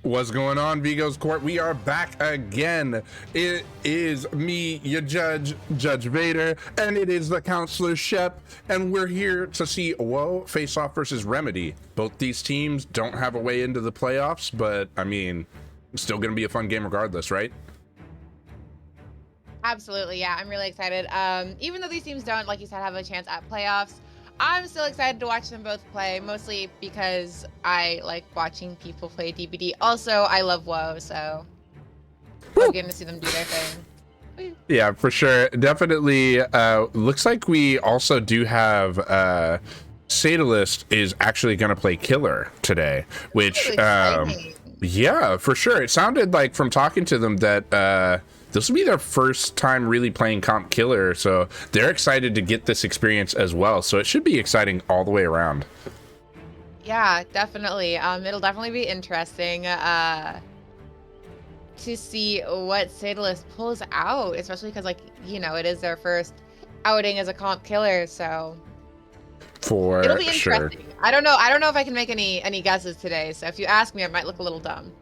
What's going on, Vigo's Court? We are back again. It is me, your judge, Judge Vader, and it is the Counselor Shep, and we're here to see Woe face off versus Remedy. Both these teams don't have a way into the playoffs, but I mean, it's still going to be a fun game regardless, right? Absolutely, yeah. I'm really excited. Even though these teams don't, like you said, have a chance at playoffs, I'm still excited to watch them both play, mostly because I like watching people play DBD. Also, I love WoW, so love getting to see them do their thing. Yeah, for sure. Definitely. Looks like we also do have Sadalist is actually going to play Killer today, which yeah, for sure. It sounded like from talking to them that this will be their first time really playing comp Killer, so they're excited to get this experience as well. So it should be exciting all the way around. Yeah, definitely. It'll definitely be interesting to see what Sadalist pulls out, especially because, like, you know, it is their first outing as a comp Killer, so it'll be interesting. Sure. I don't know if I can make any guesses today, so if you ask me, I might look a little dumb.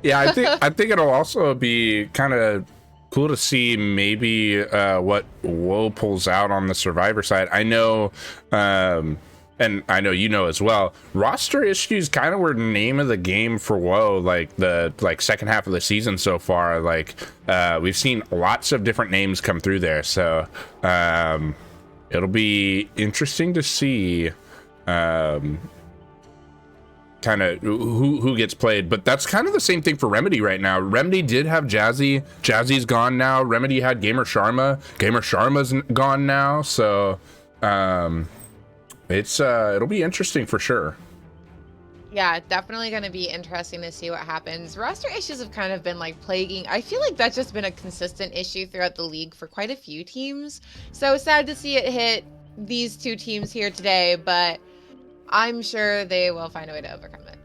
Yeah, I think it'll also be kind of cool to see maybe what Woe pulls out on the Survivor side. I know, and I know you know as well, roster issues kind of were name of the game for Woe, like the second half of the season so far. Like we've seen lots of different names come through there, so it'll be interesting to see kind of who gets played. But that's kind of the same thing for Remedy right now. Remedy did have Jazzy's gone now. Remedy had Gamer Sharma's gone now, so it's it'll be interesting for sure. Yeah, definitely going to be interesting to see what happens. Roster issues have kind of been like plaguing. I feel like that's just been a consistent issue throughout the league for quite a few teams. So sad to see it hit these two teams here today, but I'm sure they will find a way to overcome it.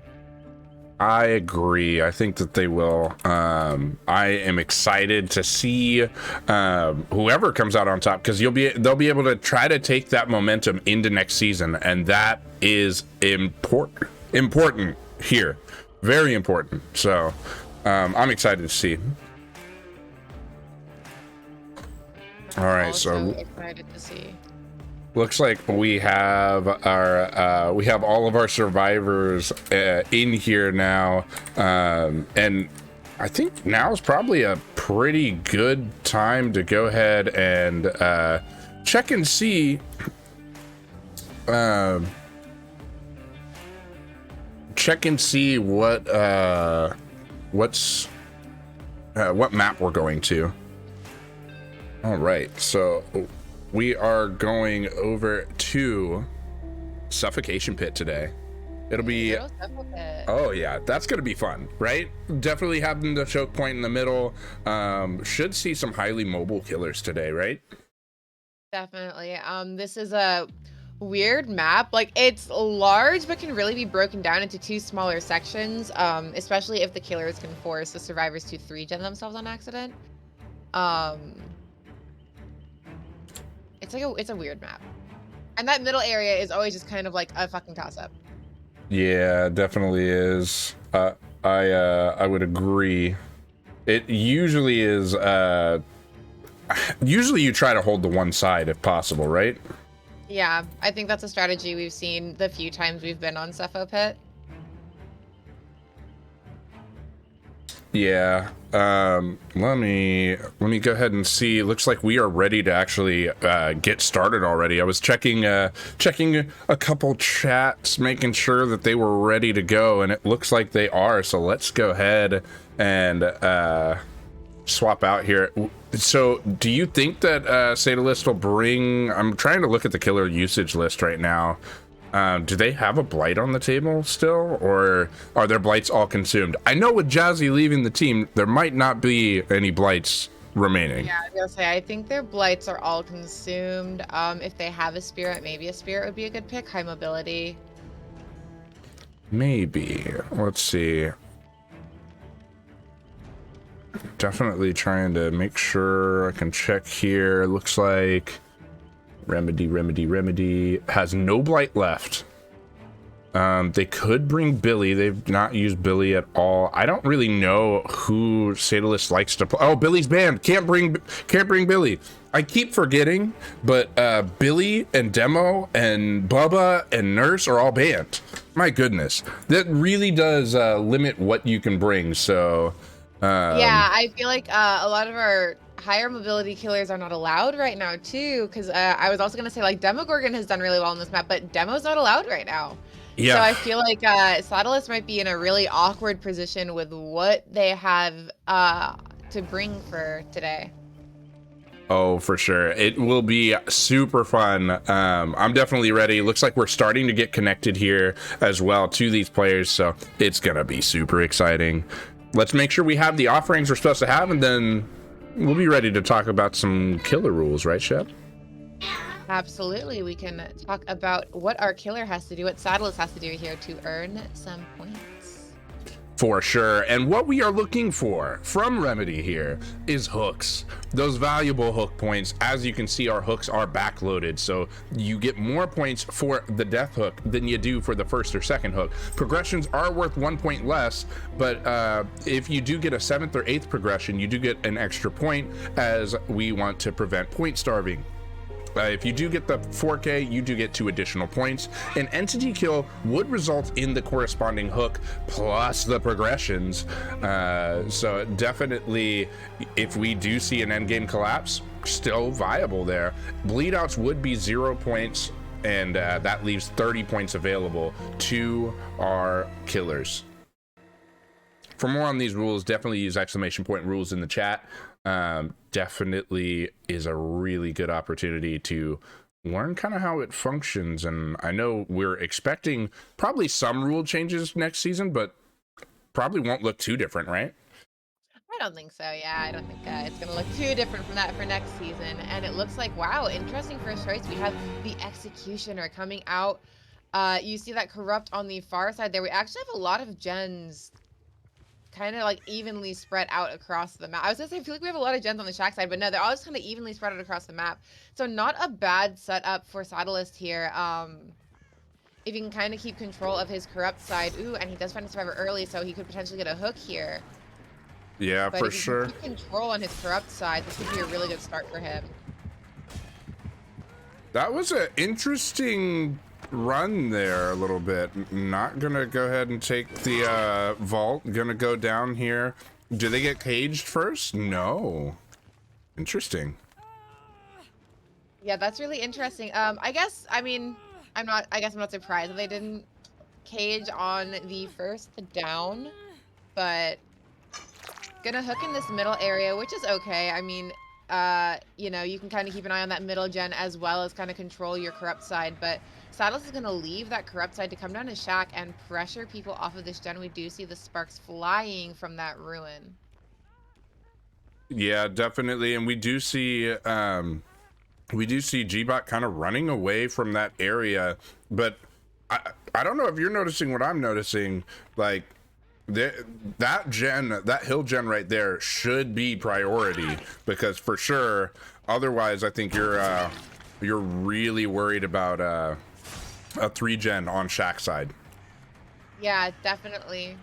I agree. I think that they will. I am excited to see whoever comes out on top, because they'll be able to try to take that momentum into next season, and that is important here, very important. So I'm excited to see. All right, also excited to see. Looks like we have all of our survivors in here now, and I think now is probably a pretty good time to go ahead and check and see what map we're going to. All right, so we are going over to Suffocation Pit today. It'll be, oh yeah, that's gonna be fun, right? Definitely having the choke point in the middle. Should see some highly mobile killers today, right? Definitely. This is a weird map. Like, it's large, but can really be broken down into two smaller sections, especially if the killers can force the survivors to 3-gen themselves on accident. It's a weird map, and that middle area is always just kind of like a fucking toss-up. Yeah, definitely is. I would agree. It usually is. Usually you try to hold the one side if possible, right? Yeah, I think that's a strategy we've seen the few times we've been on Cepho Pit. Yeah. Let me go ahead and see. Looks like we are ready to actually get started already. I was checking a couple chats, making sure that they were ready to go, and it looks like they are. So let's go ahead and swap out here. So do you think that Sadalist will bring, I'm trying to look at the killer usage list right now. Do they have a blight on the table still, or are their blights all consumed? I know with Jazzy leaving the team, there might not be any blights remaining. Yeah, I was gonna say, I think their blights are all consumed. If they have a spirit, maybe a spirit would be a good pick. High mobility. Maybe. Let's see. Definitely trying to make sure I can check here. Looks like Remedy has no blight left. They could bring Billy. They've not used Billy at all. I don't really know who Sadalist likes to play. Oh, Billy's banned. Can't bring Billy. I keep forgetting, but Billy and Demo and Bubba and Nurse are all banned. My goodness, that really does limit what you can bring. So, Yeah, I feel like a lot of our higher mobility killers are not allowed right now too, because I was also gonna say like Demogorgon has done really well on this map, but Demo's not allowed right now. So yeah. I feel like Saddleless might be in a really awkward position with what they have to bring for today. Oh, for sure. It will be super fun. I'm definitely ready. Looks like we're starting to get connected here as well to these players, so it's gonna be super exciting. Let's make sure we have the offerings we're supposed to have, and then we'll be ready to talk about some killer rules, right, Shep? Absolutely, we can talk about what our killer has to do, what Saddleless has to do here to earn some points. For sure. And what we are looking for from Remedy here is hooks. Those valuable hook points. As you can see, our hooks are backloaded, so you get more points for the death hook than you do for the first or second hook. Progressions are worth 1 point less, but if you do get a 7th or 8th progression, you do get an extra point, as we want to prevent point starving. If you do get the 4K, you do get 2 additional points. An entity kill would result in the corresponding hook plus the progressions. So definitely, if we do see an endgame collapse, still viable there. Bleed outs would be 0 points, and that leaves 30 points available to our killers. For more on these rules, definitely use !rules in the chat. Definitely is a really good opportunity to learn kind of how it functions. And I know we're expecting probably some rule changes next season, but probably won't look too different, right? I don't think so. Yeah, I don't think it's going to look too different from that for next season. And it looks like, wow, interesting first choice. We have the Executioner coming out. You see that Corrupt on the far side there. We actually have a lot of gens kind of like evenly spread out across the map. I was gonna say, I feel like we have a lot of gens on the Shack side, but no, they're all just kind of evenly spread out across the map. So not a bad setup for Saddlelist here. If you can kind of keep control of his Corrupt side. Ooh, and he does find a survivor early, so he could potentially get a hook here. Yeah, But for if he sure. can keep control on his Corrupt side, this would be a really good start for him. That was an interesting run there a little bit. Not gonna go ahead and take the vault. Gonna go down here. Do they get caged first? No. Interesting. Yeah, that's really interesting. I guess, I mean, I guess I'm not surprised that they didn't cage on the first down, but gonna hook in this middle area, which is okay. I mean, you know, you can kind of keep an eye on that middle gen as well as kind of control your Corrupt side, but Saddles is gonna leave that Corrupt side to come down to Shack and pressure people off of this gen. We do see the sparks flying from that ruin. Yeah, definitely. And we do see Gbot kind of running away from that area, but I don't know if you're noticing what I'm noticing. Like that hill gen right there should be priority, because for sure, otherwise I think you're really worried about a 3 gen on Shack side. Yeah, definitely.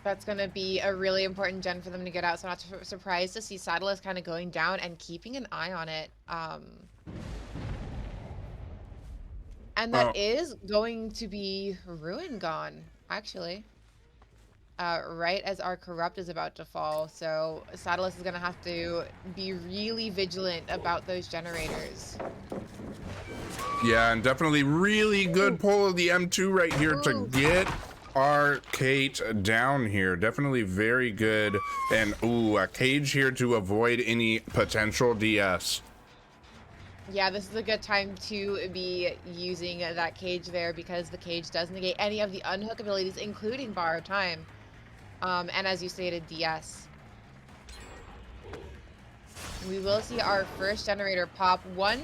That's going to be a really important gen for them to get out, so I'm not surprised to see Saddleless kind of going down and keeping an eye on it. And that is going to be Ruin gone, actually. Right as our Corrupt is about to fall, so Saddleless is going to have to be really vigilant about those generators. Yeah, and definitely really good pull of the M2 right here to get our Kate down here. Definitely very good. And ooh, a cage here to avoid any potential DS. Yeah, this is a good time to be using that cage there, because the cage does negate any of the unhook abilities, including borrowed time. And as you stated, DS. We will see our first generator pop. 1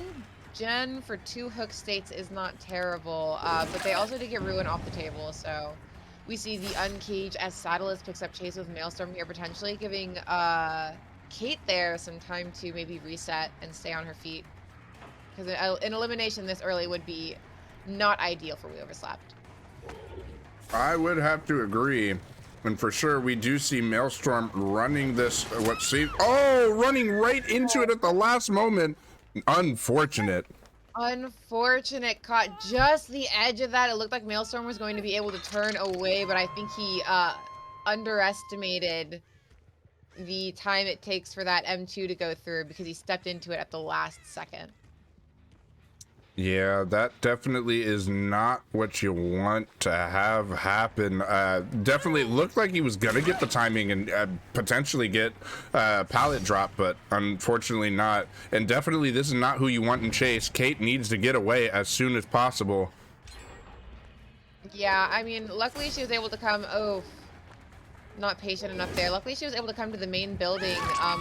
gen for 2 hook states is not terrible, but they also did get Ruin off the table, so we see the uncage as Saddleless picks up chase with Maelstrom here, potentially giving Kate there some time to maybe reset and stay on her feet. because an elimination this early would be not ideal for We Overslept. I would have to agree. And for sure, we do see Maelstrom running this, running right into it at the last moment. Unfortunate. Unfortunate, caught just the edge of that. It looked like Maelstrom was going to be able to turn away, but I think he underestimated the time it takes for that M2 to go through because he stepped into it at the last second. Yeah, that definitely is not what you want to have happen. Definitely looked like he was gonna get the timing and potentially get pallet drop, but unfortunately not. And definitely this is not who you want in chase. Kate needs to get away as soon as possible. Yeah, I mean, luckily she was able to come. Oh, not patient enough there. Luckily she was able to come to the main building,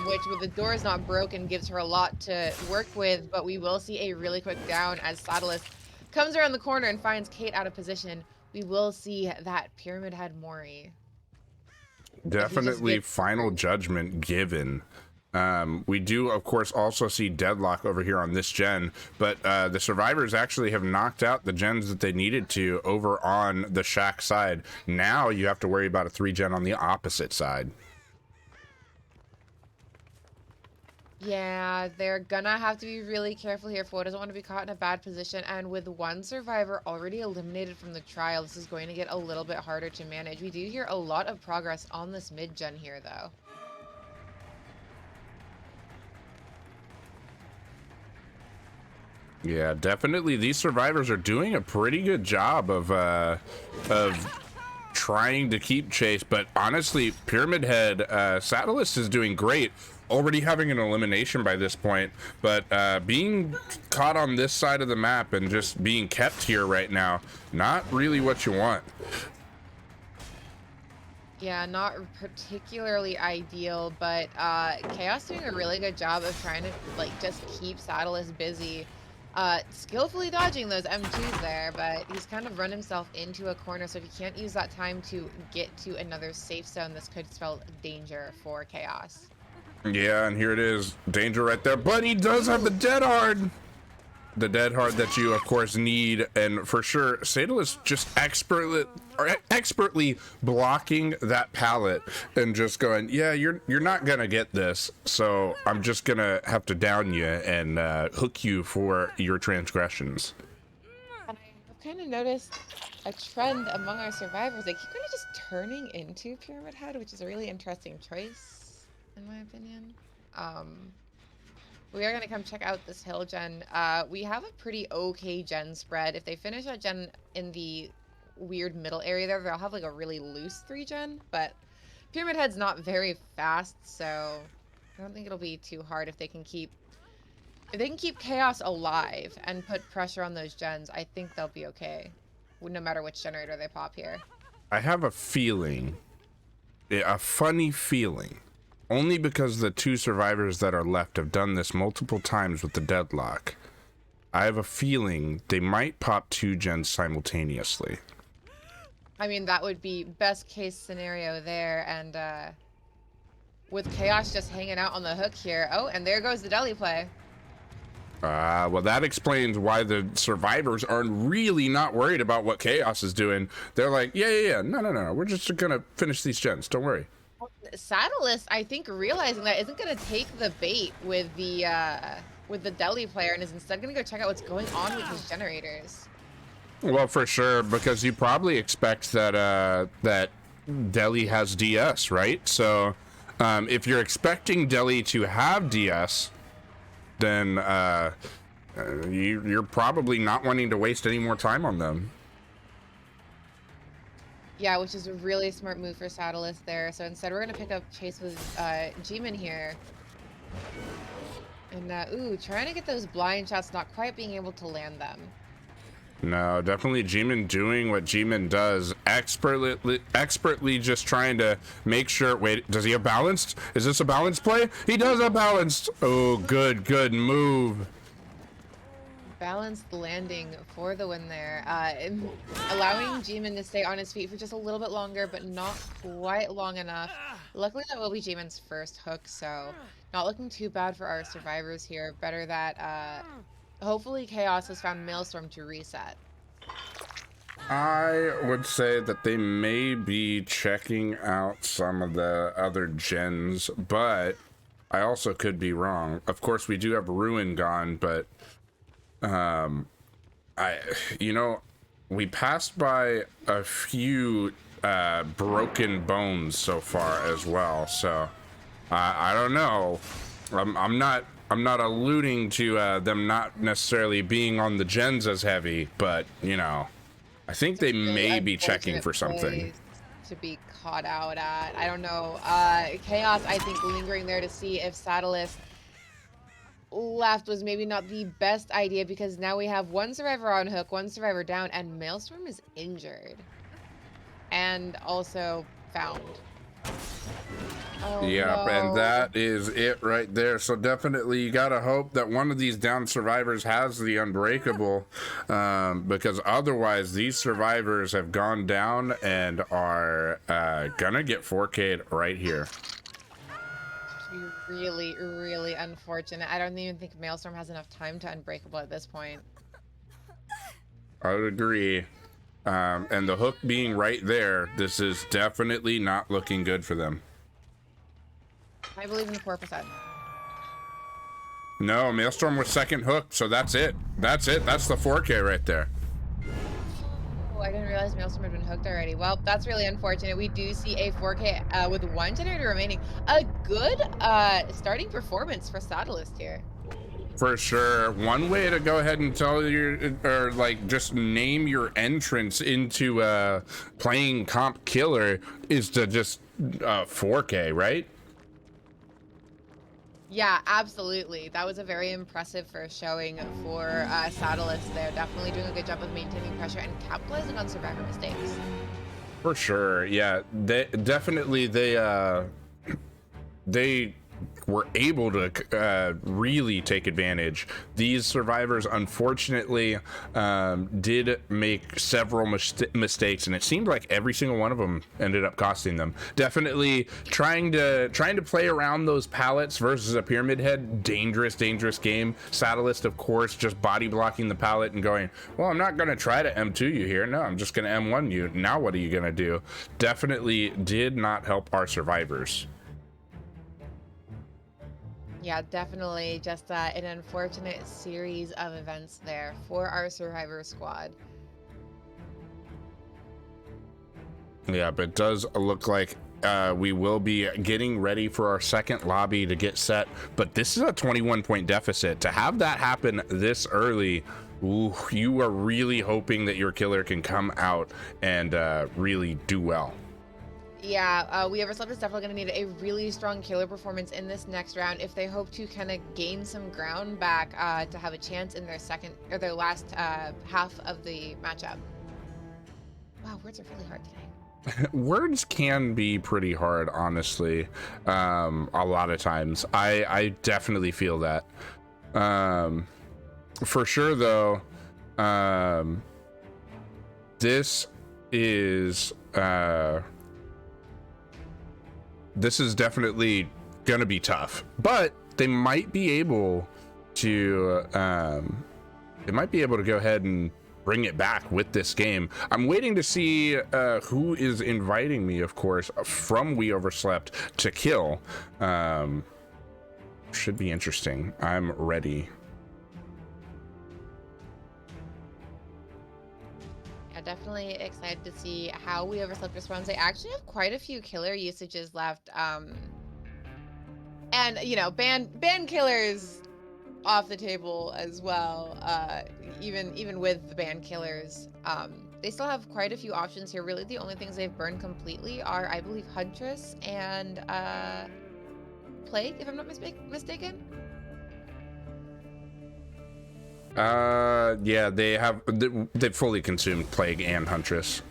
which with the doors not broken gives her a lot to work with, but we will see a really quick down as Saddlest comes around the corner and finds Kate out of position. We will see that Pyramid Head Mori. Definitely final judgment given. We do, of course, also see Deadlock over here on this gen, but the survivors actually have knocked out the gens that they needed to over on the Shack side. Now you have to worry about a 3-gen on the opposite side. Yeah, they're gonna have to be really careful here. Flo doesn't want to be caught in a bad position, and with one survivor already eliminated from the trial, this is going to get a little bit harder to manage. We do hear a lot of progress on this mid-gen here, though. Yeah, definitely. These survivors are doing a pretty good job of trying to keep chase. But honestly, Pyramid Head, Saddlest is doing great. Already having an elimination by this point, but being caught on this side of the map and just being kept here right now, not really what you want. Yeah, not particularly ideal, but Chaos doing a really good job of trying to like just keep Saddlest busy. Skillfully dodging those M2s there, but he's kind of run himself into a corner, so if he can't use that time to get to another safe zone, this could spell danger for Chaos. Yeah, and here it is. Danger right there, but he does have the dead hard. The dead hard that you, of course, need, and for sure, Sadal is just expertly blocking that pallet and just going, yeah, you're not gonna get this, so I'm just gonna have to down you and hook you for your transgressions. And I've kind of noticed a trend among our survivors. They keep kind of just turning into Pyramid Head, which is a really interesting choice, in my opinion. We are going to come check out this hill gen. We have a pretty okay gen spread. If they finish that gen in the weird middle area there, they'll have like a really loose 3-gen, but Pyramid Head's not very fast, so I don't think it'll be too hard if they can keep Chaos alive and put pressure on those gens. I think they'll be okay, no matter which generator they pop here. I have a feeling, a funny feeling, only because the 2 survivors that are left have done this multiple times with the deadlock. I have a feeling they might pop 2 gens simultaneously. I mean, that would be best case scenario there, and with Chaos just hanging out on the hook here. Oh, and there goes the deli play. Well, that explains why the survivors are really not worried about what Chaos is doing. They're like, yeah, no, we're just gonna finish these gens, don't worry. Saddlest, I think, realizing that isn't gonna take the bait with the deli player and is instead gonna go check out what's going on with his generators. Well, for sure, because you probably expect that that Deli has DS, right? So if you're expecting Deli to have DS, then you're probably not wanting to waste any more time on them. Yeah, which is a really smart move for Saddlest there. So instead, we're gonna pick up chase with G-Man here. And ooh, trying to get those blind shots, not quite being able to land them. No, definitely G-Man doing what G-Man does, expertly just trying to make sure. Wait, does he have balanced? Is this a balanced play? He does have balanced. Oh, good move. Balanced landing for the win there, allowing G-Man to stay on his feet for just a little bit longer, but not quite long enough. Luckily, that will be G-Man's first hook, so not looking too bad for our survivors here. Better that Hopefully Chaos has found Maelstrom to reset. I would say that they may be checking out some of the other gens, but I also could be wrong. Of course, we do have Ruin gone, but I, you know, we passed by a few broken bones so far as well. So I don't know. I'm not alluding to them not necessarily being on the gens as heavy, but you know. I think they Really may be checking unfortunate for something. place to be caught out at. I don't know. Chaos, I think, lingering there to see if Satellus left was maybe not the best idea because now we have one survivor on hook, one survivor down, and Maelstrom is injured. And also found. Oh Yep, and no. that is it right there. So definitely you gotta hope that one of these down survivors has the unbreakable, because otherwise these survivors have gone down and are gonna get 4K'd right here. Be really, really unfortunate. I don't even think Maelstrom has enough time to unbreakable at this point. I would agree. And the hook being right there, this is definitely not looking good for them. I believe in the 4%. No, Maelstrom was second hook, so that's it. That's it. That's the 4K right there. Oh, I didn't realize Maelstrom had been hooked already. Well, that's really unfortunate. We do see a 4K with one generator remaining. A good starting performance for Satellist here. For sure. One way to go ahead and tell your, or like just name your entrance into playing comp killer is to just 4K, right? Yeah, absolutely. That was a very impressive first showing for Satellist there. Definitely doing a good job of maintaining pressure and capitalizing on survivor mistakes. For sure. Yeah, they were able to really take advantage. These survivors, unfortunately, did make several mistakes, and it seemed like every single one of them ended up costing them. Definitely trying to play around those pallets versus a pyramid head. Dangerous game. Satellist, of course, just body blocking the pallet and going, well, I'm not going to try to M2 you here. No, I'm just going to M1 you. Now what are you going to do? Definitely did not help our survivors. Yeah, definitely just an unfortunate series of events there for our survivor squad. Yeah, but it does look like we will be getting ready for our second lobby to get set. But this is a 21-point deficit. To have that happen this early, ooh, you are really hoping that your killer can come out and really do well. Yeah, We Overslept is definitely going to need a really strong killer performance in this next round if they hope to kind of gain some ground back to have a chance in their second or their last half of the matchup. Wow, words are really hard today. Words can be pretty hard, honestly. A lot of times, I definitely feel that. For sure, though, this is. This is definitely gonna be tough, but they might be able to go ahead and bring it back with this game. I'm waiting to see who is inviting me, of course, from We Overslept to kill. Should be interesting. I'm ready. Definitely excited to see how We Overslept responds. They actually have quite a few killer usages left. And you know, ban killers off the table as well. Even with the ban killers, they still have quite a few options here. Really, the only things they've burned completely are, I believe, Huntress and Plague, if I'm not mistaken. Yeah, they've fully consumed Plague and Huntress.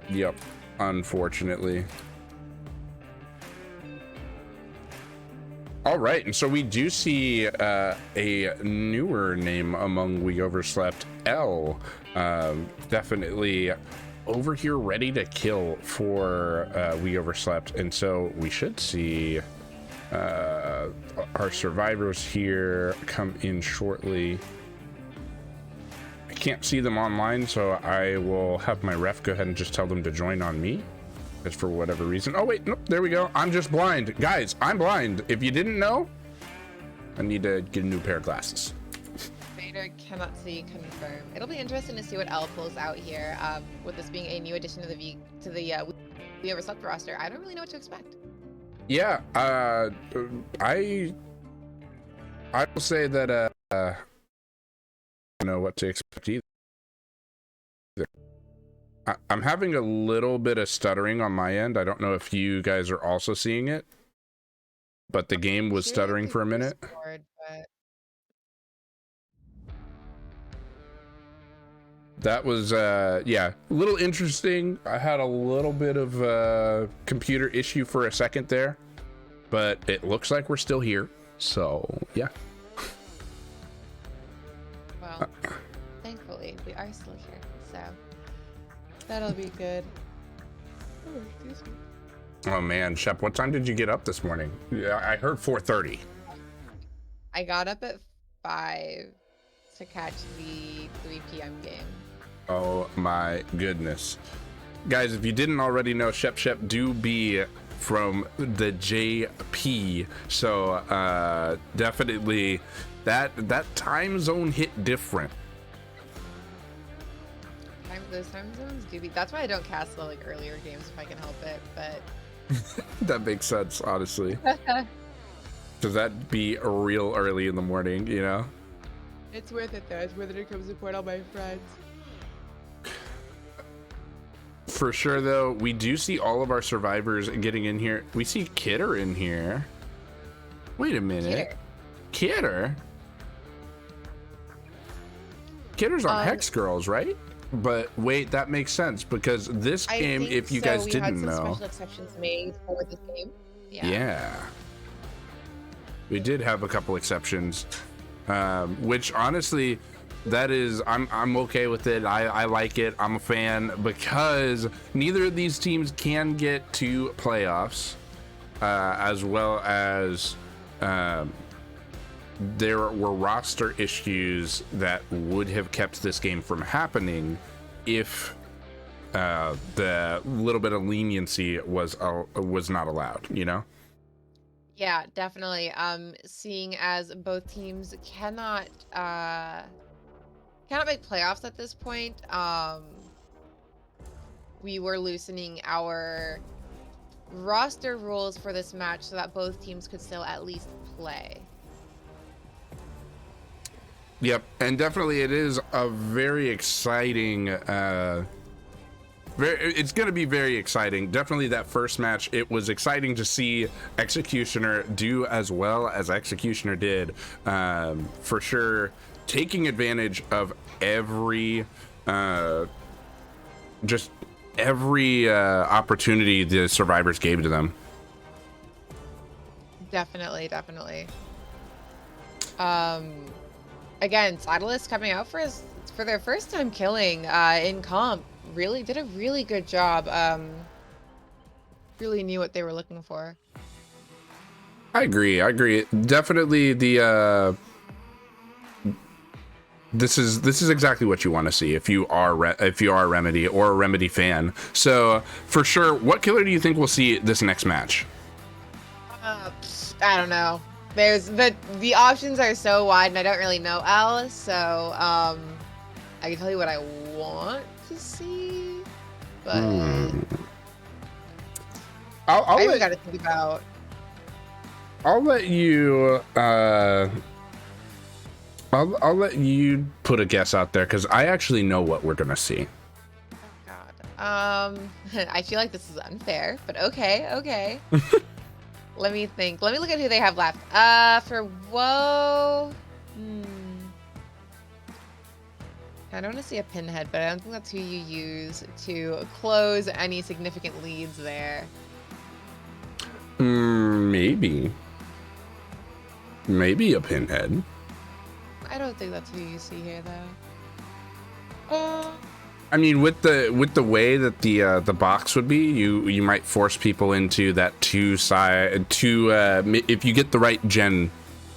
Yep, unfortunately. All right, and so we do see a newer name among We Overslept, L. Definitely over here ready to kill for We Overslept, and so we should see Our survivors here come in shortly. I can't see them online, so I will have my ref go ahead and just tell them to join on me. Just for whatever reason. Oh wait, nope, there we go. I'm just blind. Guys, I'm blind. If you didn't know, I need to get a new pair of glasses. Vader cannot see confirm. It'll be interesting to see what L pulls out here. With this being a new addition to the We Overslept roster, I don't really know what to expect. Yeah, I will say that I don't know what to expect either. I'm having a little bit of stuttering on my end. I don't know if you guys are also seeing it, but the game was stuttering for a minute. That was yeah, a little interesting. I had a little bit of a computer issue for a second there, but it looks like we're still here, so yeah. Well, thankfully we are still here, so that'll be good. Oh, excuse me. Oh man, Shep, what time did you get up this morning? Yeah, I heard 4:30. I got up at 5 to catch the 3 p.m. game. Oh my goodness. Guys, if you didn't already know, Shep do be from the JP, so definitely that time zone hit different. Those time zones do be. That's why I don't cast the earlier games if I can help it. But that makes sense, honestly. Because that'd be real early in the morning, you know. It's worth it though. It's worth it to come support all my friends. For sure, though, we do see all of our survivors getting in here. We see Kidder in here. Wait a minute, Kidder's on Hex Girls, right? But wait, that makes sense because this game, if you guys didn't know, special exceptions made for this game. Yeah, we did have a couple exceptions, which honestly, that is, I'm okay with it. I like it. I'm a fan because neither of these teams can get to playoffs, as well as there were roster issues that would have kept this game from happening if the little bit of leniency was not allowed, you know? Yeah, definitely. Seeing as both teams cannot make playoffs at this point, we were loosening our roster rules for this match so that both teams could still at least play. Yep, and definitely it is a very exciting it's going to be very exciting. Definitely that first match, it was exciting to see Executioner do as well as Executioner did. For sure, taking advantage of every opportunity the survivors gave to them. Definitely. Again, Saddlist coming out for their first time killing in comp. Really did a really good job. Really knew what they were looking for. I agree. Definitely the this is exactly what you want to see if you are a Remedy or a Remedy fan. So for sure, what killer do you think we'll see this next match? I don't know. There's the options are so wide, and I don't really know Al. So I can tell you what I want to see, but I got to think about. I'll let you. I'll let you put a guess out there because I actually know what we're gonna see. Oh God. I feel like this is unfair, but okay. Let me think. Let me look at who they have left. For Woe. I don't want to see a Pinhead, but I don't think that's who you use to close any significant leads there. Maybe a Pinhead. I don't think that's who you see here, though. I mean, with the way that the box would be, you might force people into that if you get the right gen,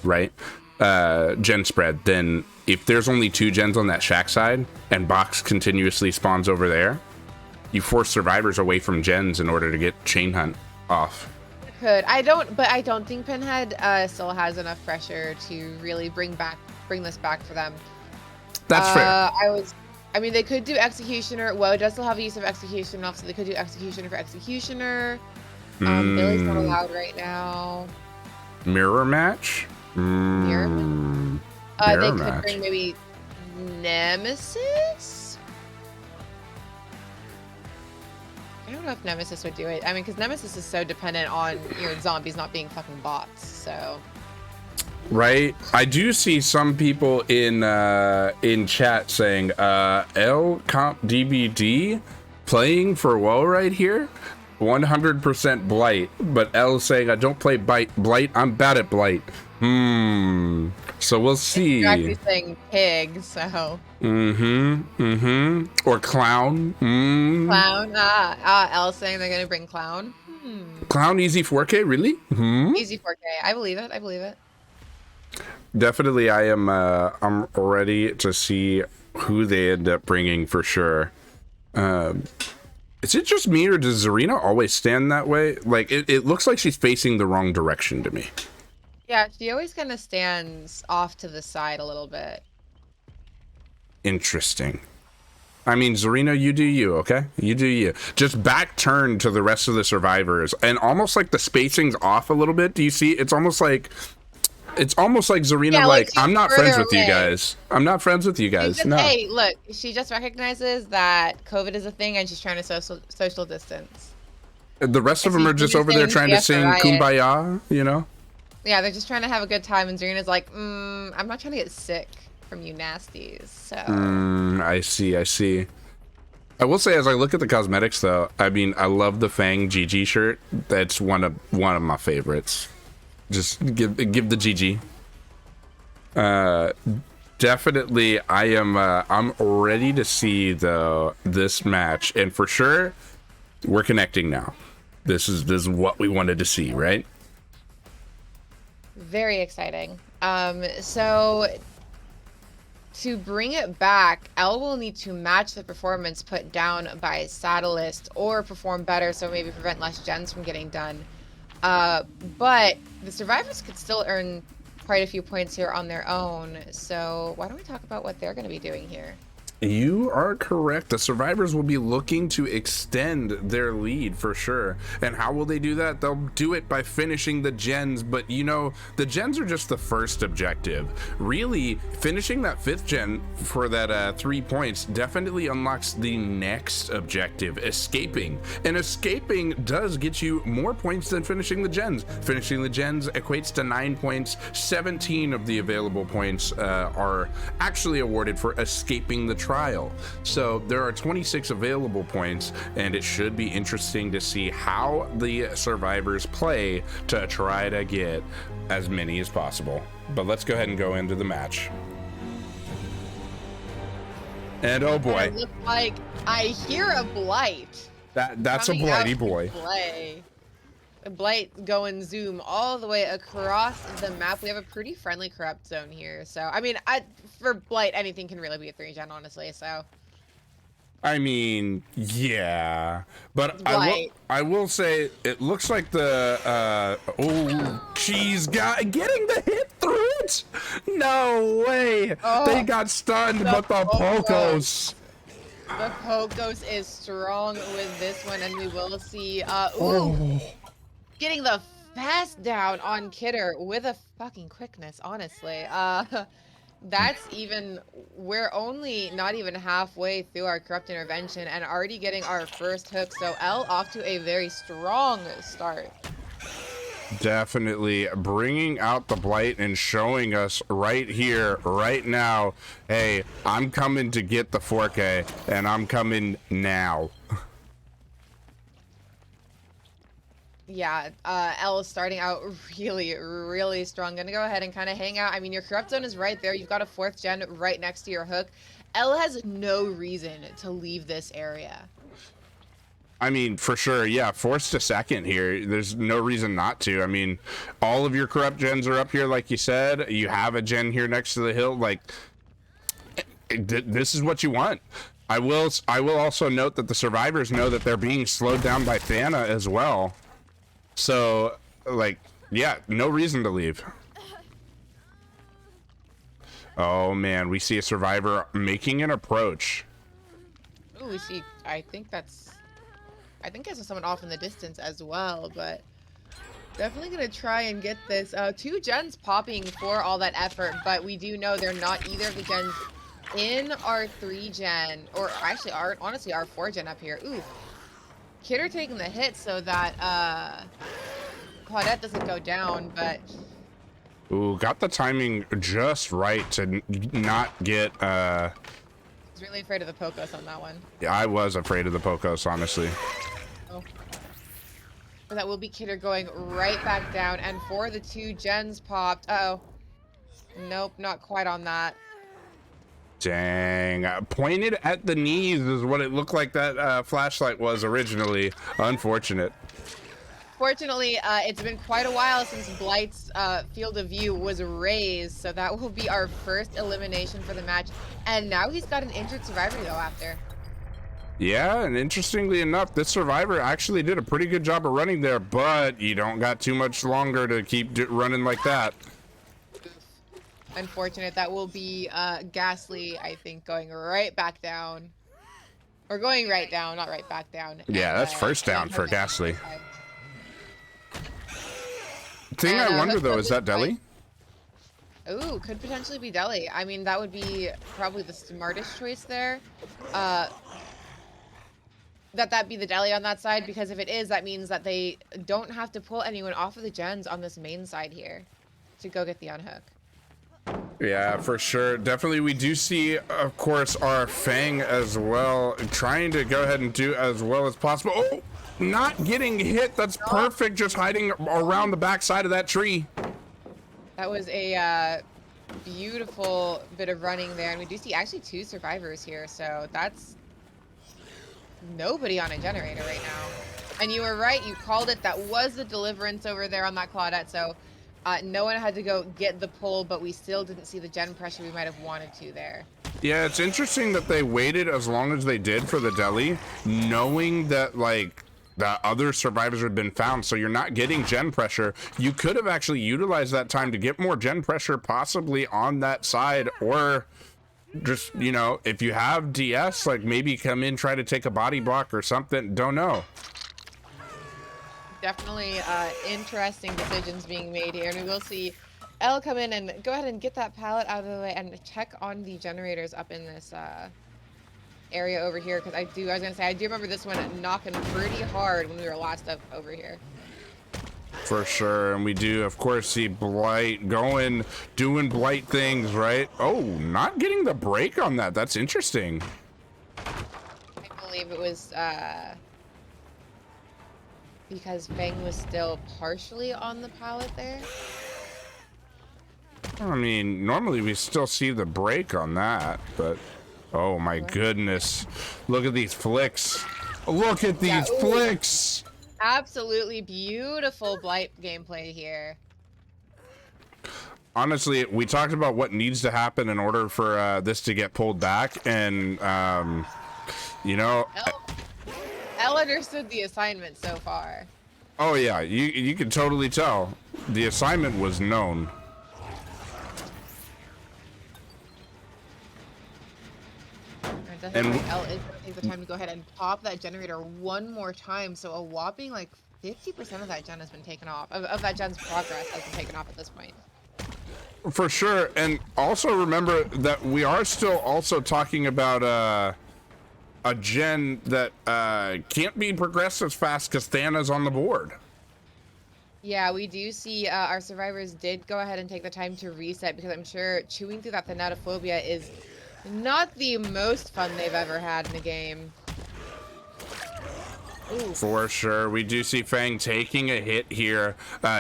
right, gen spread, then if there's only 2 gens on that shack side and box continuously spawns over there, you force survivors away from gens in order to get chain hunt off. Could. I don't think Pinhead still has enough pressure to really bring this back for them. That's fair. I mean, they could do Executioner. Well, it does still have a use of Execution off, so they could do Executioner for Executioner. Billy's not allowed right now. Mirror match? Mirror match? They could match. bring maybe Nemesis? I don't know if Nemesis would do it. I mean, because Nemesis is so dependent on zombies not being fucking bots, so... Right, I do see some people in chat saying L comp DBD playing for WoW right here, 100% Blight, but L saying I don't play Blight, I'm bad at Blight. So we'll see. You're actually saying pig, so. Or clown. Clown. L saying they're gonna bring clown. Clown easy 4K, really? Easy 4K. I believe it. I believe it. Definitely, I'm ready to see who they end up bringing for sure. Is it just me, or does Zarina always stand that way? Like, it looks like she's facing the wrong direction to me. Yeah, she always kind of stands off to the side a little bit. Interesting. I mean, Zarina, you do you, okay? You do you. Just back turn to the rest of the survivors, and almost like the spacing's off a little bit. Do you see? It's almost like Zarina, yeah, like I'm not friends with away. you guys. I'm not friends with you guys. No. Hey, look, she just recognizes that COVID is a thing, and she's trying to social distance. The rest of them are just over there trying to sing Kumbaya, you know? Yeah, they're just trying to have a good time, and Zarina's like, I'm not trying to get sick from you nasties, so... I see. I will say, as I look at the cosmetics, though, I mean, I love the Fang GG shirt. That's one of my favorites. Just give the GG. Definitely, I'm ready to see this match, and for sure, we're connecting now. This is what we wanted to see, right? Very exciting. So to bring it back, L will need to match the performance put down by Saddleist or perform better, so maybe prevent less gens from getting done. But the survivors could still earn quite a few points here on their own. So why don't we talk about what they're going to be doing here? You are correct. The survivors will be looking to extend their lead for sure. And how will they do that? They'll do it by finishing the gens, but you know, the gens are just the first objective. Really, finishing that 5th gen for that 3 points definitely unlocks the next objective, escaping. And escaping does get you more points than finishing the gens. Finishing the gens equates to 9 points. 17 of the available points are actually awarded for escaping the trial. So there are 26 available points, and it should be interesting to see how the survivors play to try to get as many as possible. But let's go ahead and go into the match. And oh boy, It looks like I hear a Blight. That's a Blighty boy. Blight going zoom all the way across the map. We have a pretty friendly corrupt zone here. So, I mean, for Blight, anything can really be a 3-gen, honestly. So, I mean, yeah, but I will say it looks like the she's getting the hit through it. No way. They got stunned, but the Pokos. The Pokos is strong with this one, and we will see. Getting the fast down on Kidder with a fucking quickness, honestly. That's even, we're only not even halfway through our corrupt intervention and already getting our first hook. So L off to a very strong start. Definitely bringing out the Blight and showing us right here, right now, hey, I'm coming to get the 4K, and I'm coming now. Yeah, L is starting out really, really strong. Gonna go ahead and kind of hang out. I mean, your corrupt zone is right there. You've got a 4th gen right next to your hook. L has no reason to leave this area. I mean, for sure, yeah, forced to second here. There's no reason not to. I mean, all of your corrupt gens are up here, like you said. You have a gen here next to the hill. Like, this is what you want. I will also note that the survivors know that they're being slowed down by Thana as well. So, like, yeah, no reason to leave. Oh man, we see a survivor making an approach. Oh, we see. I think I saw someone off in the distance as well, but definitely gonna try and get this. 2 gens popping for all that effort, but we do know they're not either of the gens in our 3 gen, or actually honestly our 4 gen up here. Ooh, Kidder taking the hit so that Claudette doesn't go down, but Ooh, got the timing just right to not get I was really afraid of the Pocos on that one. Yeah, I was afraid of the Pocos, honestly. Oh. But that will be Kidder going right back down, and for the 2 gens popped. Uh-oh. Nope, not quite on that. Dang, pointed at the knees is what it looked like that flashlight was originally. Unfortunate. Fortunately, it's been quite a while since Blight's field of view was raised, so that will be our first elimination for the match. And now he's got an injured survivor to go after. Yeah, and interestingly enough, this survivor actually did a pretty good job of running there, but you don't got too much longer to keep running like that. Unfortunate. That will be Ghastly, I think, going right back down. Or going right down, not right back down. Yeah, and, that's first down for Ghastly. Thing And, I wonder though, is that Deli? Ooh, could potentially be Deli. I mean, that would be probably the smartest choice there. That be the Deli on that side, because if it is, that means that they don't have to pull anyone off of the gens on this main side here to go get the unhook. Yeah, for sure. Definitely, we do see, of course, our Fang as well, trying to go ahead and do as well as possible. Oh, not getting hit. That's perfect, just hiding around the backside of that tree. That was a beautiful bit of running there, and we do see actually 2 survivors here, so that's nobody on a generator right now. And you were right, you called it. That was the deliverance over there on that Claudette, so no one had to go get the pull, but we still didn't see the gen pressure we might have wanted to there. Yeah, it's interesting that they waited as long as they did for the Deli, knowing that, like, the other survivors had been found, so you're not getting gen pressure. You could have actually utilized that time to get more gen pressure, possibly on that side, or just, you know, if you have DS, like, maybe come in, try to take a body block or something. Don't know. Definitely interesting decisions being made here, and we will see L come in and go ahead and get that pallet out of the way and check on the generators up in this area over here, because I was gonna say, I do remember this one knocking pretty hard when we were last up over here. For sure, and we do, of course, see Blight doing Blight things, right? Oh, not getting the break on that. That's interesting. I believe it was because Fang was still partially on the pallet there. I mean, normally we still see the break on that, but oh my goodness. Look at these flicks. Look at these flicks. Absolutely beautiful Blight gameplay here. Honestly, we talked about what needs to happen in order for this to get pulled back, and you know, L understood the assignment so far. Oh yeah, you can totally tell. The assignment was known. And L is going to take the time to go ahead and pop that generator one more time. So a whopping like 50% of that gen has been taken off. Of that gen's progress has been taken off at this point. For sure. And also remember that we are still also talking about a gen that can't be progressed as fast because Thana's on the board. Yeah, we do see our survivors did go ahead and take the time to reset, because I'm sure chewing through that thanatophobia is not the most fun they've ever had in a game. Ooh. For sure. We do see Fang taking a hit here,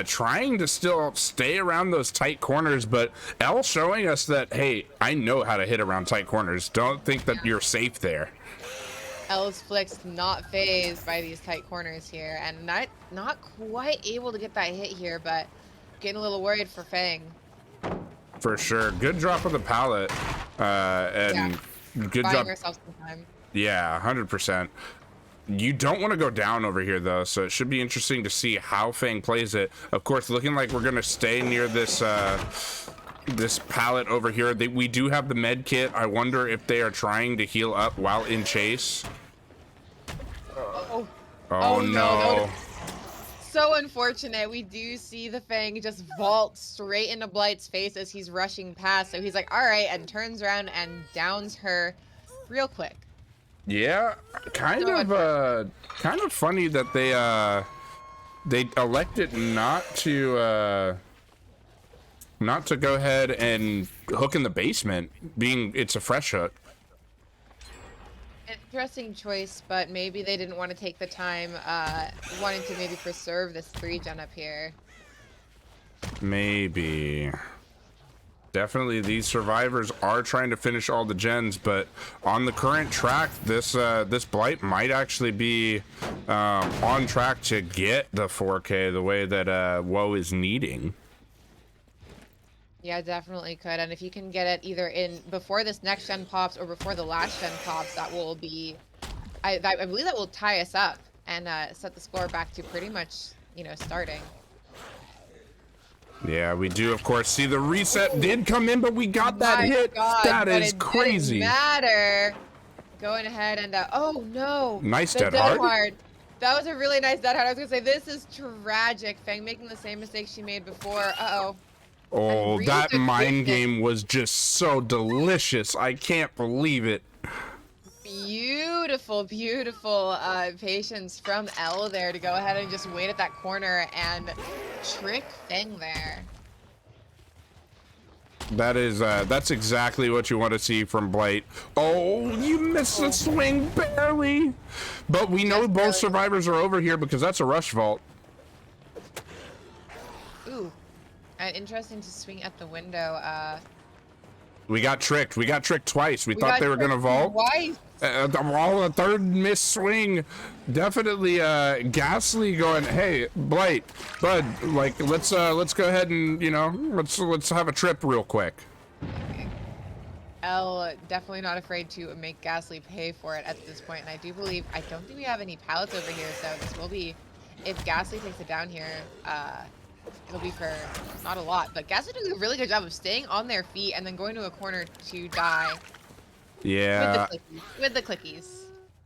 trying to still stay around those tight corners, but L showing us that, hey, I know how to hit around tight corners. Don't think that you're safe there. L's Flick's not phased by these tight corners here, and not quite able to get that hit here, but getting a little worried for Fang. For sure. Good drop of the pallet, and good Buying job. herself some time. Yeah, 100%. You don't want to go down over here, though, so it should be interesting to see how Fang plays it. Of course, looking like we're going to stay near this this pallet over here. We do have the med kit. I wonder if they are trying to heal up while in chase. Oh No. So unfortunate. We do see the Fang just vault straight into Blight's face as he's rushing past. So he's like, all right, and turns around and downs her real quick. Yeah, kind of funny that they elected not to go ahead and hook in the basement, being it's a fresh hook. Interesting choice, but maybe they didn't want to take the time, wanting to maybe preserve this 3-gen up here. Maybe. Definitely, these survivors are trying to finish all the gens, but on the current track, this Blight might actually be on track to get the 4K the way that Woe is needing. Yeah, definitely could. And if you can get it either in before this next gen pops or before the last gen pops, that will be, I believe that will tie us up and set the score back to pretty much, starting. Yeah, we do, of course, see the reset did come in, but we got that hit. God, that is crazy. Didn't matter. Going ahead and, oh no. Nice dead hard. That was a really nice dead hard. I was going to say, this is tragic. Fang making the same mistake she made before. Uh-oh. Oh, that mind game was just so delicious. I can't believe it. Beautiful, beautiful patience from L there to go ahead and just wait at that corner and trick Fang there. That's exactly what you want to see from Blight. Oh, you missed the swing barely. But we know both survivors are over here because that's a rush vault. Ooh. Interesting to swing at the window. We got tricked. We got tricked twice. We thought they were gonna vault. Twice. All a third missed swing. Definitely Ghastly going, hey, Blight, bud, like let's go ahead and let's have a trip real quick. L definitely not afraid to make Ghastly pay for it at this point, and I don't think we have any pallets over here, so this will be, if Ghastly takes it down here, it'll be for not a lot, but Ghastly doing a really good job of staying on their feet and then going to a corner to die. Yeah. With the clickies.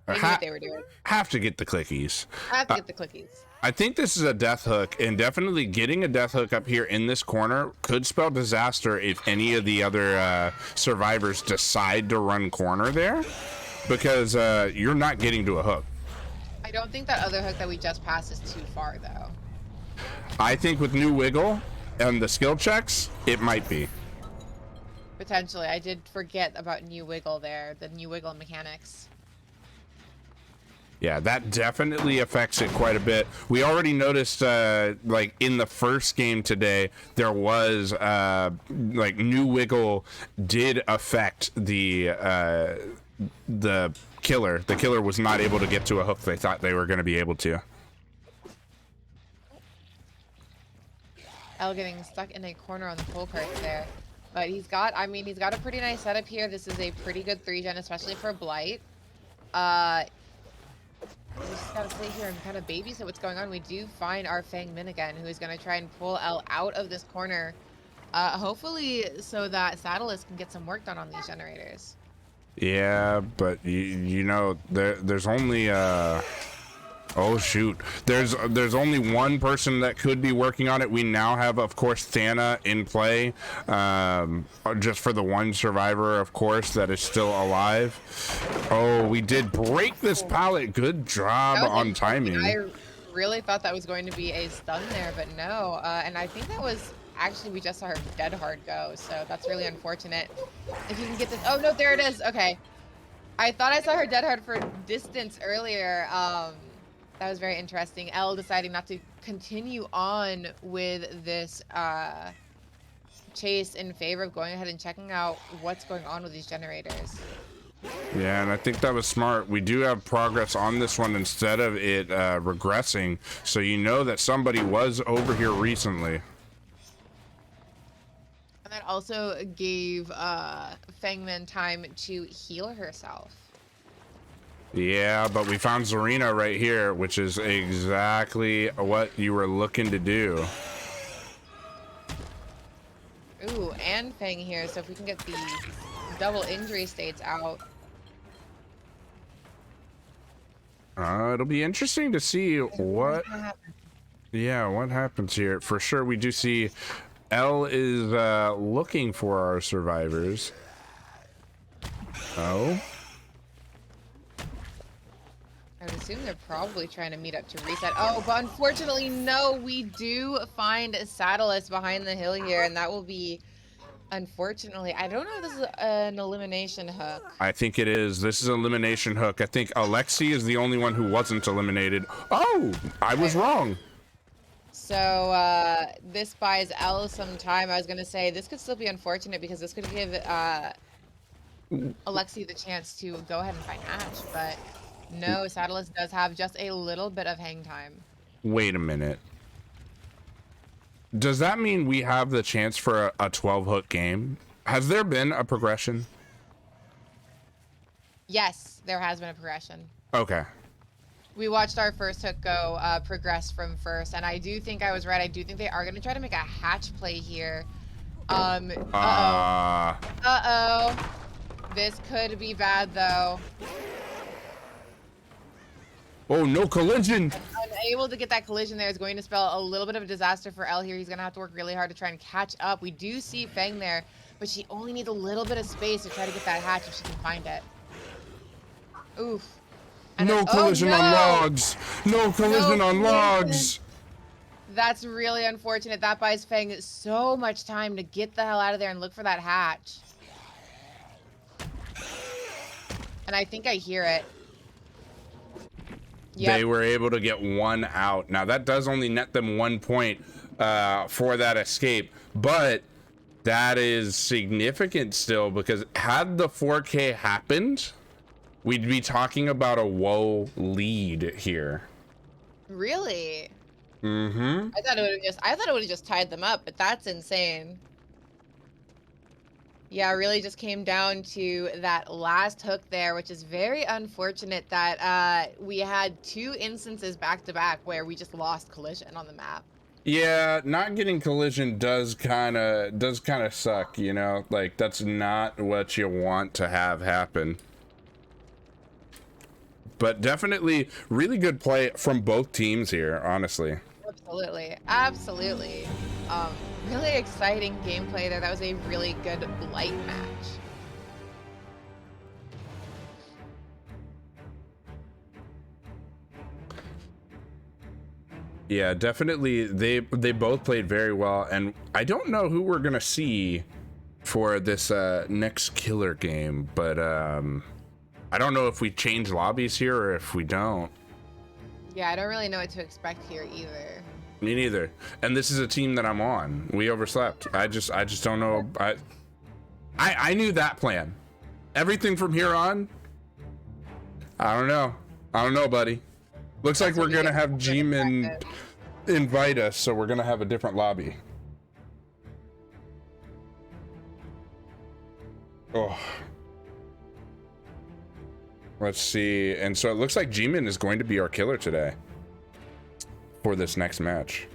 They knew what they were doing. Have to get the clickies. Have to get the clickies. I think this is a death hook, and definitely getting a death hook up here in this corner could spell disaster if any of the other survivors decide to run corner there, because you're not getting to a hook. I don't think that other hook that we just passed is too far, though. I think with new wiggle and the skill checks, it might be. Potentially. I did forget about new wiggle there, the new wiggle mechanics. Yeah, that definitely affects it quite a bit. We already noticed, like in the first game today, there was like new wiggle did affect the killer. The killer was not able to get to a hook they thought they were going to be able to. L getting stuck in a corner on the pull cart there. But he's got a pretty nice setup here. This is a pretty good 3-gen, especially for Blight. We just gotta sit here and kind of babysit what's going on. We do find our Fang Min again, who is gonna try and pull L out of this corner. Hopefully so that Saddleist can get some work done on these generators. Yeah, but you know, there's only oh shoot, there's only one person that could be working on it. We now have, of course, Thana in play, just for the one survivor, of course, that is still alive. Oh, we did break this pallet. Good job on timing. I really thought that was going to be a stun there, but no. And I think that was actually, we just saw her dead hard go, so that's really unfortunate. If you can get this, oh no, there it is. Okay, I thought I saw her dead hard for distance earlier. That was very interesting. Elle deciding not to continue on with this chase in favor of going ahead and checking out what's going on with these generators. Yeah, and I think that was smart. We do have progress on this one instead of it regressing, so you know that somebody was over here recently. And that also gave Fangman time to heal herself. Yeah, but we found Zarina right here, which is exactly what you were looking to do. Ooh, and Fang here, so if we can get the double injury states out. It'll be interesting to see what happens here. For sure, we do see Elle is looking for our survivors. Oh. I would assume they're probably trying to meet up to reset. Oh, but unfortunately, no, we do find Satellus behind the hill here, and that will be, unfortunately, I don't know if this is an elimination hook. I think it is. This is elimination hook. I think Alexi is the only one who wasn't eliminated. Oh, I was wrong. So this buys Elle some time. I was going to say this could still be unfortunate because this could give Alexi the chance to go ahead and find Hatch, but no, Satellus does have just a little bit of hang time. Wait a minute. Does that mean we have the chance for a 12 hook game? Has there been a progression? Yes, there has been a progression. Okay. We watched our first hook go progress from first, and I do think I was right. I do think they are going to try to make a hatch play here. Uh-oh. This could be bad, though. Oh, no collision. Unable to get that collision there is going to spell a little bit of a disaster for Elle here. He's going to have to work really hard to try and catch up. We do see Fang there, but she only needs a little bit of space to try to get that hatch if she can find it. Oof. And no collision on logs. No collision on logs. That's really unfortunate. That buys Fang so much time to get the hell out of there and look for that hatch. And I think I hear it. Yep. They were able to get one out. Now that does only net them 1 point for that escape, but that is significant still, because had the 4K happened, we'd be talking about a woe lead here. Really? Mm-hmm. I thought it would have just tied them up, but that's insane. Yeah, it really just came down to that last hook there, which is very unfortunate that we had 2 instances back to back where we just lost collision on the map. Yeah, not getting collision does kind of suck, you know? Like, that's not what you want to have happen. But definitely really good play from both teams here, honestly. Absolutely. Absolutely. Really exciting gameplay there. That was a really good Blight match. Yeah, definitely. They both played very well, and I don't know who we're gonna see for this next killer game, but I don't know if we change lobbies here or if we don't. Yeah, I don't really know what to expect here either. Me neither. And this is a team that I'm on. We overslept. I just don't know. I knew that plan. Everything from here on, I don't know, buddy. Looks like we're gonna have G-Man invite us, so we're gonna have a different lobby. Oh. Let's see. And so it looks like G-Man is going to be our killer today for this next match.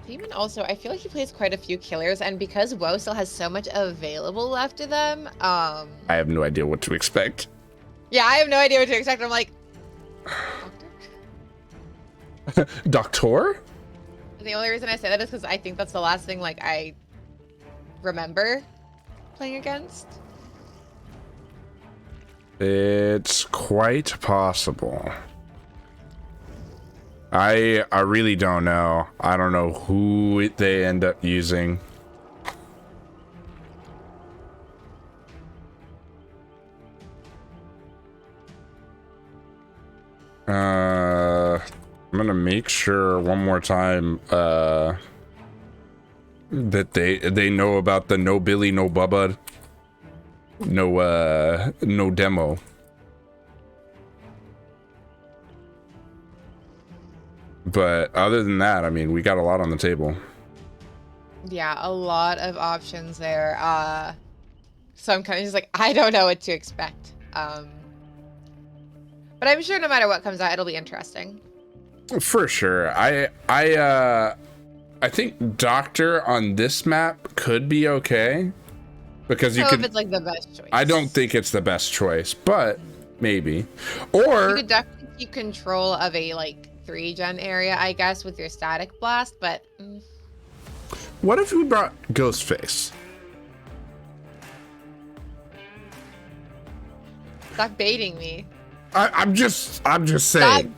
Demon also, I feel like he plays quite a few killers, and because WoW still has so much available left to them, I have no idea what to expect. Yeah, I have no idea what to expect. I'm like, Doctor? Doctor? The only reason I say that is because I think that's the last thing, like, I remember playing against. It's quite possible. I really don't know. I don't know who they end up using. I'm gonna make sure one more time that they know about the no Billy, no Bubba, no demo. But other than that, I mean, we got a lot on the table. Yeah, a lot of options there. So I'm kind of just like, I don't know what to expect. But I'm sure no matter what comes out, it'll be interesting. For sure. I think Doctor on this map could be okay because you So could. if it's like the best choice. I don't think it's the best choice, but maybe. You Or could definitely keep control of a like 3-gen area, I guess, with your static blast, but what if we brought Ghostface? stop baiting me. I'm just saying.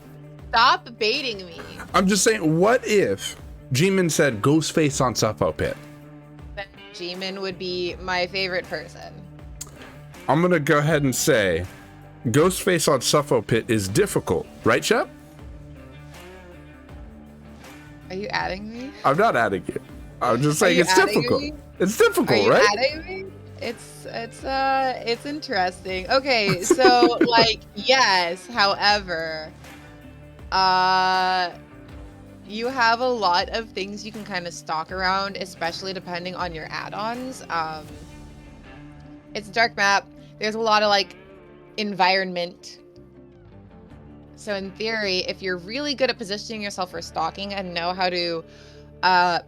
Stop baiting me. I'm just saying. What if G-Man said Ghostface on Suffo Pit? Then G-Man would be my favorite person. I'm gonna go ahead and say Ghostface on Suffo Pit is difficult, right, Shep? Are you adding me? I'm not adding you. I'm just saying it's difficult. Me? It's difficult, right? Adding me? It's interesting. Okay, so like yes, however, you have a lot of things you can kind of stalk around, especially depending on your add-ons. It's a dark map. There's a lot of like environment. So in theory, if you're really good at positioning yourself for stalking and know how to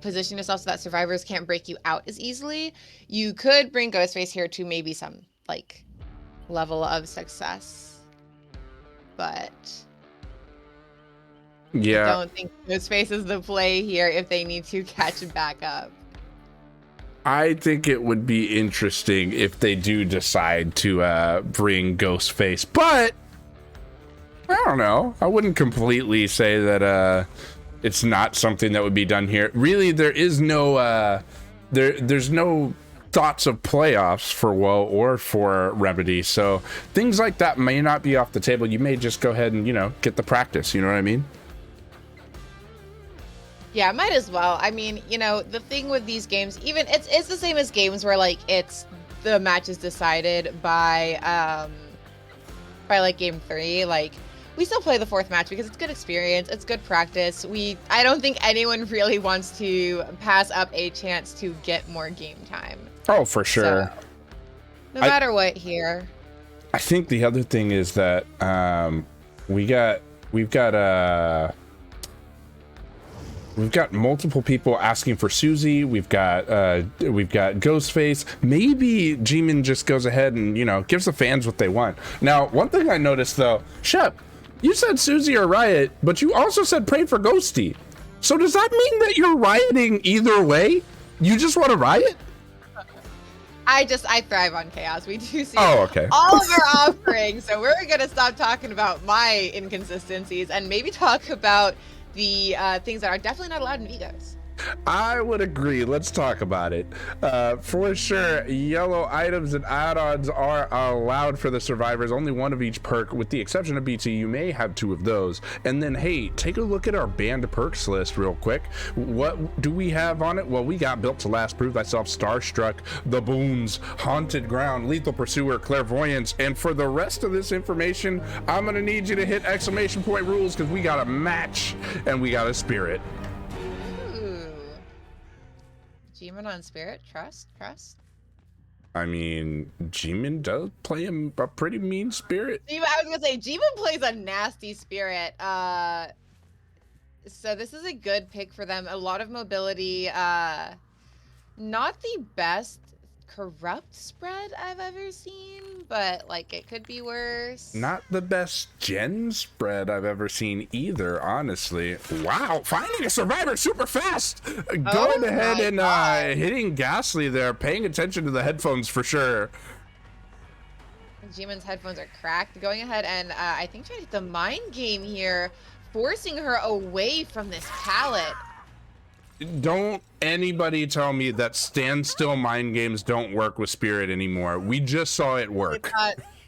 position yourself so that survivors can't break you out as easily, you could bring Ghostface here to maybe some like level of success. But Yeah. I don't think Ghostface is the play here if they need to catch back up. I think it would be interesting if they do decide to bring Ghostface, but I don't know. I wouldn't completely say that it's not something that would be done here. Really, there is no there's no thoughts of playoffs for Woe or for Remedy, so things like that may not be off the table. You may just go ahead and, you know, get the practice, you know what I mean? Yeah, might as well. I mean, you know, the thing with these games, even it's the same as games where like it's the match is decided by like game 3. Like we still play the 4th match because it's good experience, it's good practice. I don't think anyone really wants to pass up a chance to get more game time. Oh, for sure. So, no matter what here. I think the other thing is that we've got multiple people asking for Susie. We've got Ghostface. Maybe G-Man just goes ahead and, you know, gives the fans what they want. Now, one thing I noticed though, Shep, you said Susie or Riot, but you also said pray for Ghosty. So does that mean that you're rioting either way? You just want to riot? I thrive on chaos. We do see all of our offerings. So we're going to stop talking about my inconsistencies and maybe talk about the things that are definitely not allowed in Vigos. I would agree. Let's talk about it. For sure, yellow items and add-ons are allowed for the survivors. Only one of each perk, with the exception of BT. You may have 2 of those. And then, hey, take a look at our banned perks list real quick. What do we have on it? Well, we got Built to Last, Prove Thyself, Starstruck, The Boons, Haunted Ground, Lethal Pursuer, Clairvoyance. And for the rest of this information, I'm going to need you to hit exclamation point rules because we got a match and we got a spirit. G-Man on Spirit? Trust? I mean, G-Man does play a pretty mean spirit. I was gonna say, G-Man plays a nasty spirit. So this is a good pick for them. A lot of mobility. Not the best corrupt spread I've ever seen, but like it could be worse. Not the best gen spread I've ever seen either, honestly. Wow, finding a survivor super fast. Going ahead and hitting Ghastly there, paying attention to the headphones for sure. G-Man's headphones are cracked. Going ahead and I think trying to hit the mind game here, forcing her away from this pallet. Don't anybody tell me that standstill mind games don't work with Spirit anymore. We just saw it work.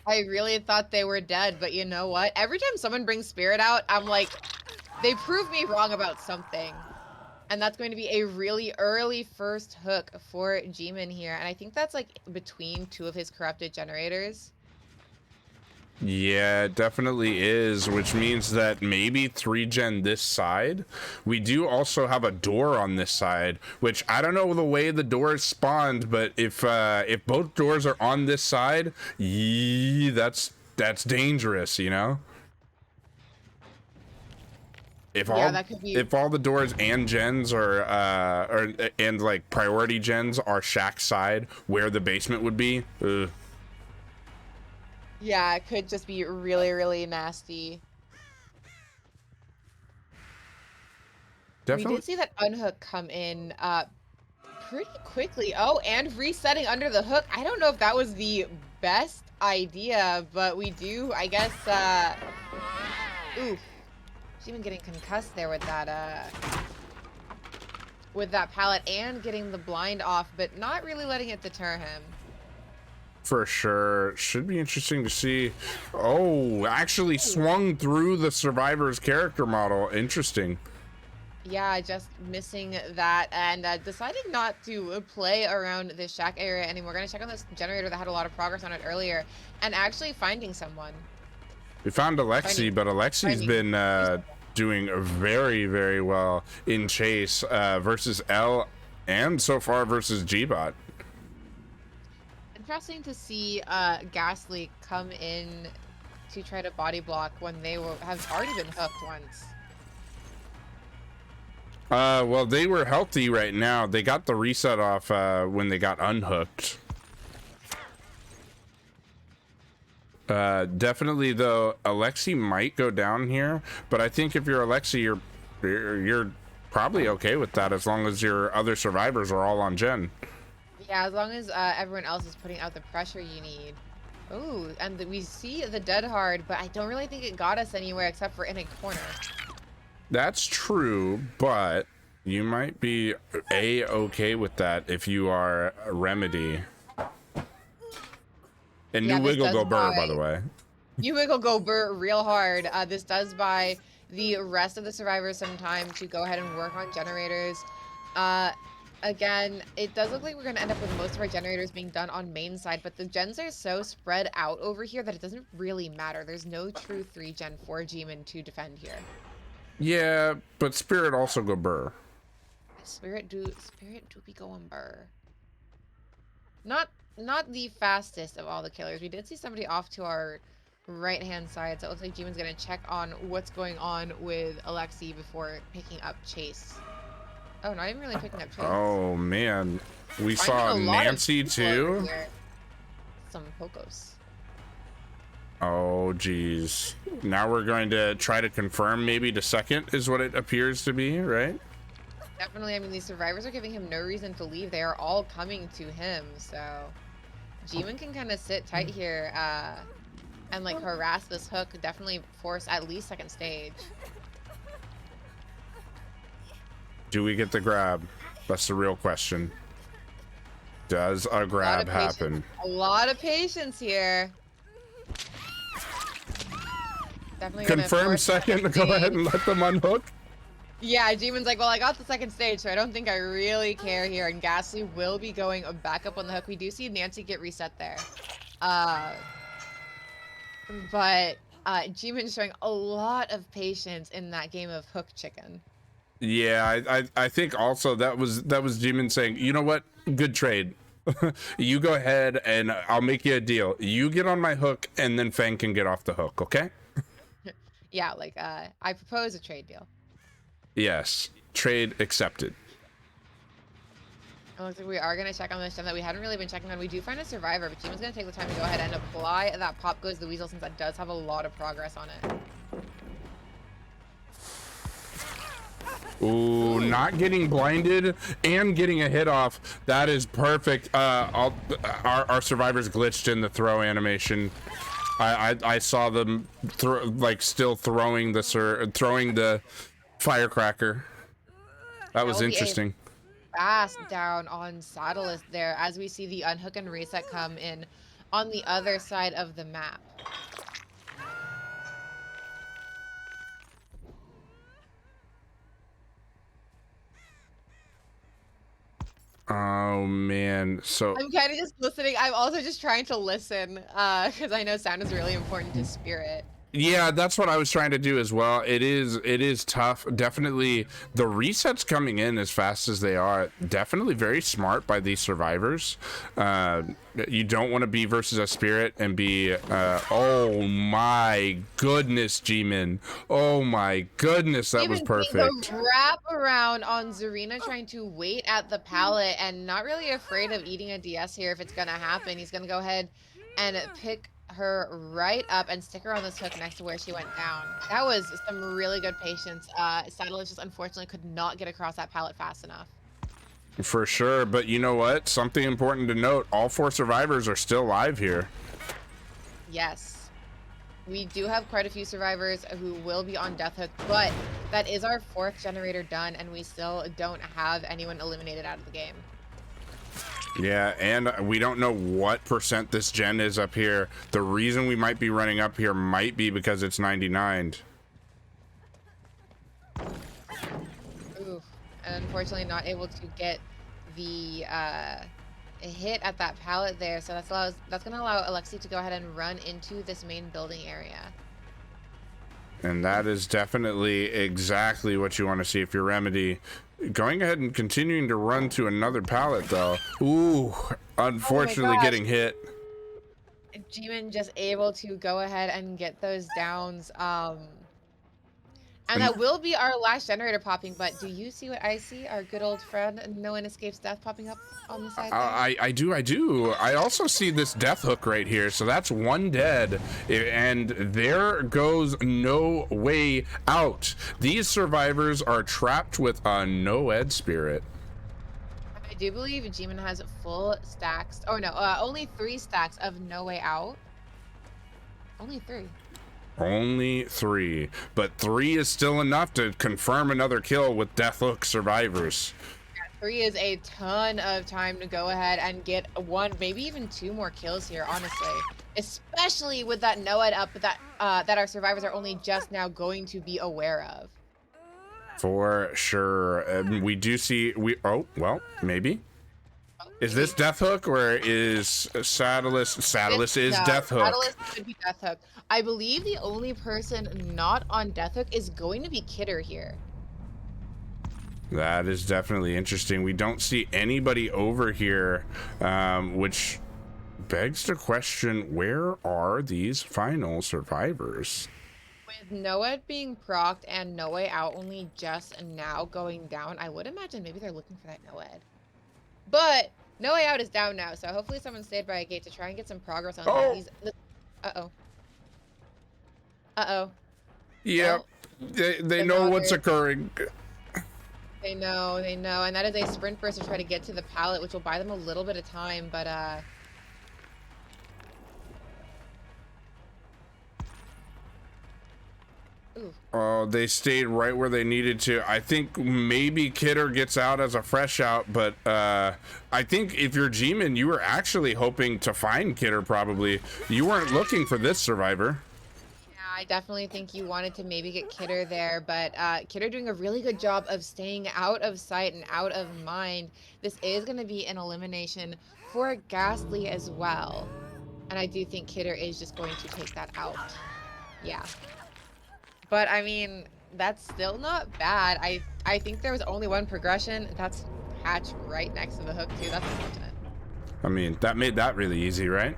I really thought they were dead, but you know what? Every time someone brings Spirit out, I'm like, they prove me wrong about something. And that's going to be a really early first hook for G-Man here. And I think that's like between two of his corrupted generators. Yeah, it definitely is, which means that maybe 3-gen this side. We do also have a door on this side, which I don't know the way the door is spawned, but if both doors are on this side, that's dangerous, you know? Yeah, that could be. If all the doors and gens are and like priority gens are Shack's side where the basement would be, ugh. Yeah, it could just be really, really nasty. We Definitely. did see that unhook come in pretty quickly. Oh, and resetting under the hook. I don't know if that was the best idea, but we do, I guess, oof. She's even getting concussed there with that pallet and getting the blind off, but not really letting it deter him. For sure. Should be interesting to see. Oh, actually swung through the survivor's character model. Interesting. Yeah, just missing that and deciding not to play around this shack area anymore. Gonna check on this generator that had a lot of progress on it earlier and actually finding someone. We found Alexi, but Alexi's been doing very, very well in chase versus L and so far versus G-Bot. Interesting to see Ghastly come in to try to body block when they have already been hooked once. Well, they were healthy right now. They got the reset off when they got unhooked. Definitely though, Alexi might go down here, but I think if you're Alexi, you're probably okay with that as long as your other survivors are all on gen. Yeah, as long as everyone else is putting out the pressure you need. Oh, and we see the dead hard, but I don't really think it got us anywhere except for in a corner. That's true, but you might be okay with that if you are a Remedy. And Yeah, New Wiggle go burr, by the way. New Wiggle go burr real hard. This does buy the rest of the survivors some time to go ahead and work on generators. Again, it does look like we're going to end up with most of our generators being done on main side, but the gens are so spread out over here that it doesn't really matter. There's no true 3-gen 4 G-Man to defend here. Yeah, but Spirit also go burr. Spirit do be going burr. Not the fastest of all the killers. We did see somebody off to our right-hand side, so it looks like G-Man's gonna check on what's going on with Alexi before picking up Chase. Oh, not even really picking up Chase. Oh man, we saw Nancy too. Some Pocos. Oh geez. Now we're going to try to confirm maybe the second is what it appears to be, right? Definitely. I mean, these survivors are giving him no reason to leave. They are all coming to him, so G-Man can kind of sit tight here and like harass this hook. Definitely force at least second stage. Do we get the grab? That's the real question. Does a grab happen? A lot of patience here. Definitely confirm second to go ahead and let them unhook. Yeah, G-Man's like, well, I got the second stage, so I don't think I really care here. And Ghastly will be going back up on the hook. We do see Nancy get reset there. But G-Man's showing a lot of patience in that game of hook chicken. Yeah, I think also that was G-Man saying, you know what, good trade. You go ahead and I'll make you a deal. You get on my hook and then Fang can get off the hook, okay? Yeah, like I propose a trade deal. Yes, trade accepted. It looks like we are going to check on this gem that we hadn't really been checking on. We do find a survivor, but G-Man's going to take the time to go ahead and apply that Pop Goes the Weasel since that does have a lot of progress on it. Ooh, not getting blinded and getting a hit off. That is perfect. Our survivors glitched in the throw animation. I saw them still throwing the firecracker. That was interesting. Fast down on Satellist there as we see the unhook and reset come in on the other side of the map. Oh man. So I'm kind of just listening. I'm also just trying to listen because I know sound is really important to Spirit. yeah, that's what I was trying to do as well. It is tough. Definitely the resets coming in as fast as they are, definitely very smart by these survivors. You don't want to be versus a spirit and be oh my goodness, G-Min. Oh my goodness, that was Even doing the perfect. wrap around on Zarina trying to wait at the pallet and not really afraid of eating a DS here if it's gonna happen. He's gonna go ahead and pick her right up and stick her on this hook next to where she went down. That was some really good patience. Saddle just unfortunately could not get across that pallet fast enough. For sure, but you know what? Something important to note, all 4 survivors are still alive here. Yes. We do have quite a few survivors who will be on Death Hook, but that is our 4th generator done, and we still don't have anyone eliminated out of the game. Yeah, and we don't know what percent this gen is up here. The reason we might be running up here might be because it's 99. Oof. And unfortunately not able to get the hit at that pallet there, so that's gonna allow Alexi to go ahead and run into this main building area. And that is definitely exactly what you want to see if you're Remedy. Going ahead and continuing to run to another pallet, though. Ooh, unfortunately getting hit. G-Man just able to go ahead and get those downs. And that will be our last generator popping, but do you see what I see? Our good old friend, No One Escapes Death, popping up on the side there? I do. I also see this death hook right here, so that's 1 dead, and there goes No Way Out. These survivors are trapped with a no-ed spirit. I do believe G-Man has full stacks. Oh no, only 3 stacks of No Way Out. Only 3. Only 3, but 3 is still enough to confirm another kill with death hook survivors. 3 is a ton of time to go ahead and get 1, maybe even 2 more kills here, honestly. Especially with that no-ed up that that our survivors are only just now going to be aware of. For sure. We do see oh, well, maybe. Is this Death Hook or is Saddleless? Saddleless is Death Hook. Saddleless could be Death Hook. I believe the only person not on Death Hook is going to be Kidder here. That is definitely interesting. We don't see anybody over here, which begs the question, where are these final survivors? With No-ed being procced and No Way Out only just now going down, I would imagine maybe they're looking for that No-ed. But No Way Out is down now, so hopefully someone stayed by a gate to try and get some progress on these. Uh-oh. Uh-oh. Yep. Well, they know what's occurring. They know, and that is a sprint burst to try to get to the pallet, which will buy them a little bit of time, but ooh. Oh, they stayed right where they needed to. I think maybe Kidder gets out as a fresh out, but I think if you're G-Man, you were actually hoping to find Kidder probably. You weren't looking for this survivor. I definitely think you wanted to maybe get Kidder there, but Kidder doing a really good job of staying out of sight and out of mind. This is going to be an elimination for Ghastly as well. And I do think Kidder is just going to take that out. Yeah. But, I mean, that's still not bad. I think there was only 1 progression. That's Hatch right next to the hook, too. That's unfortunate. I mean, that made that really easy, right?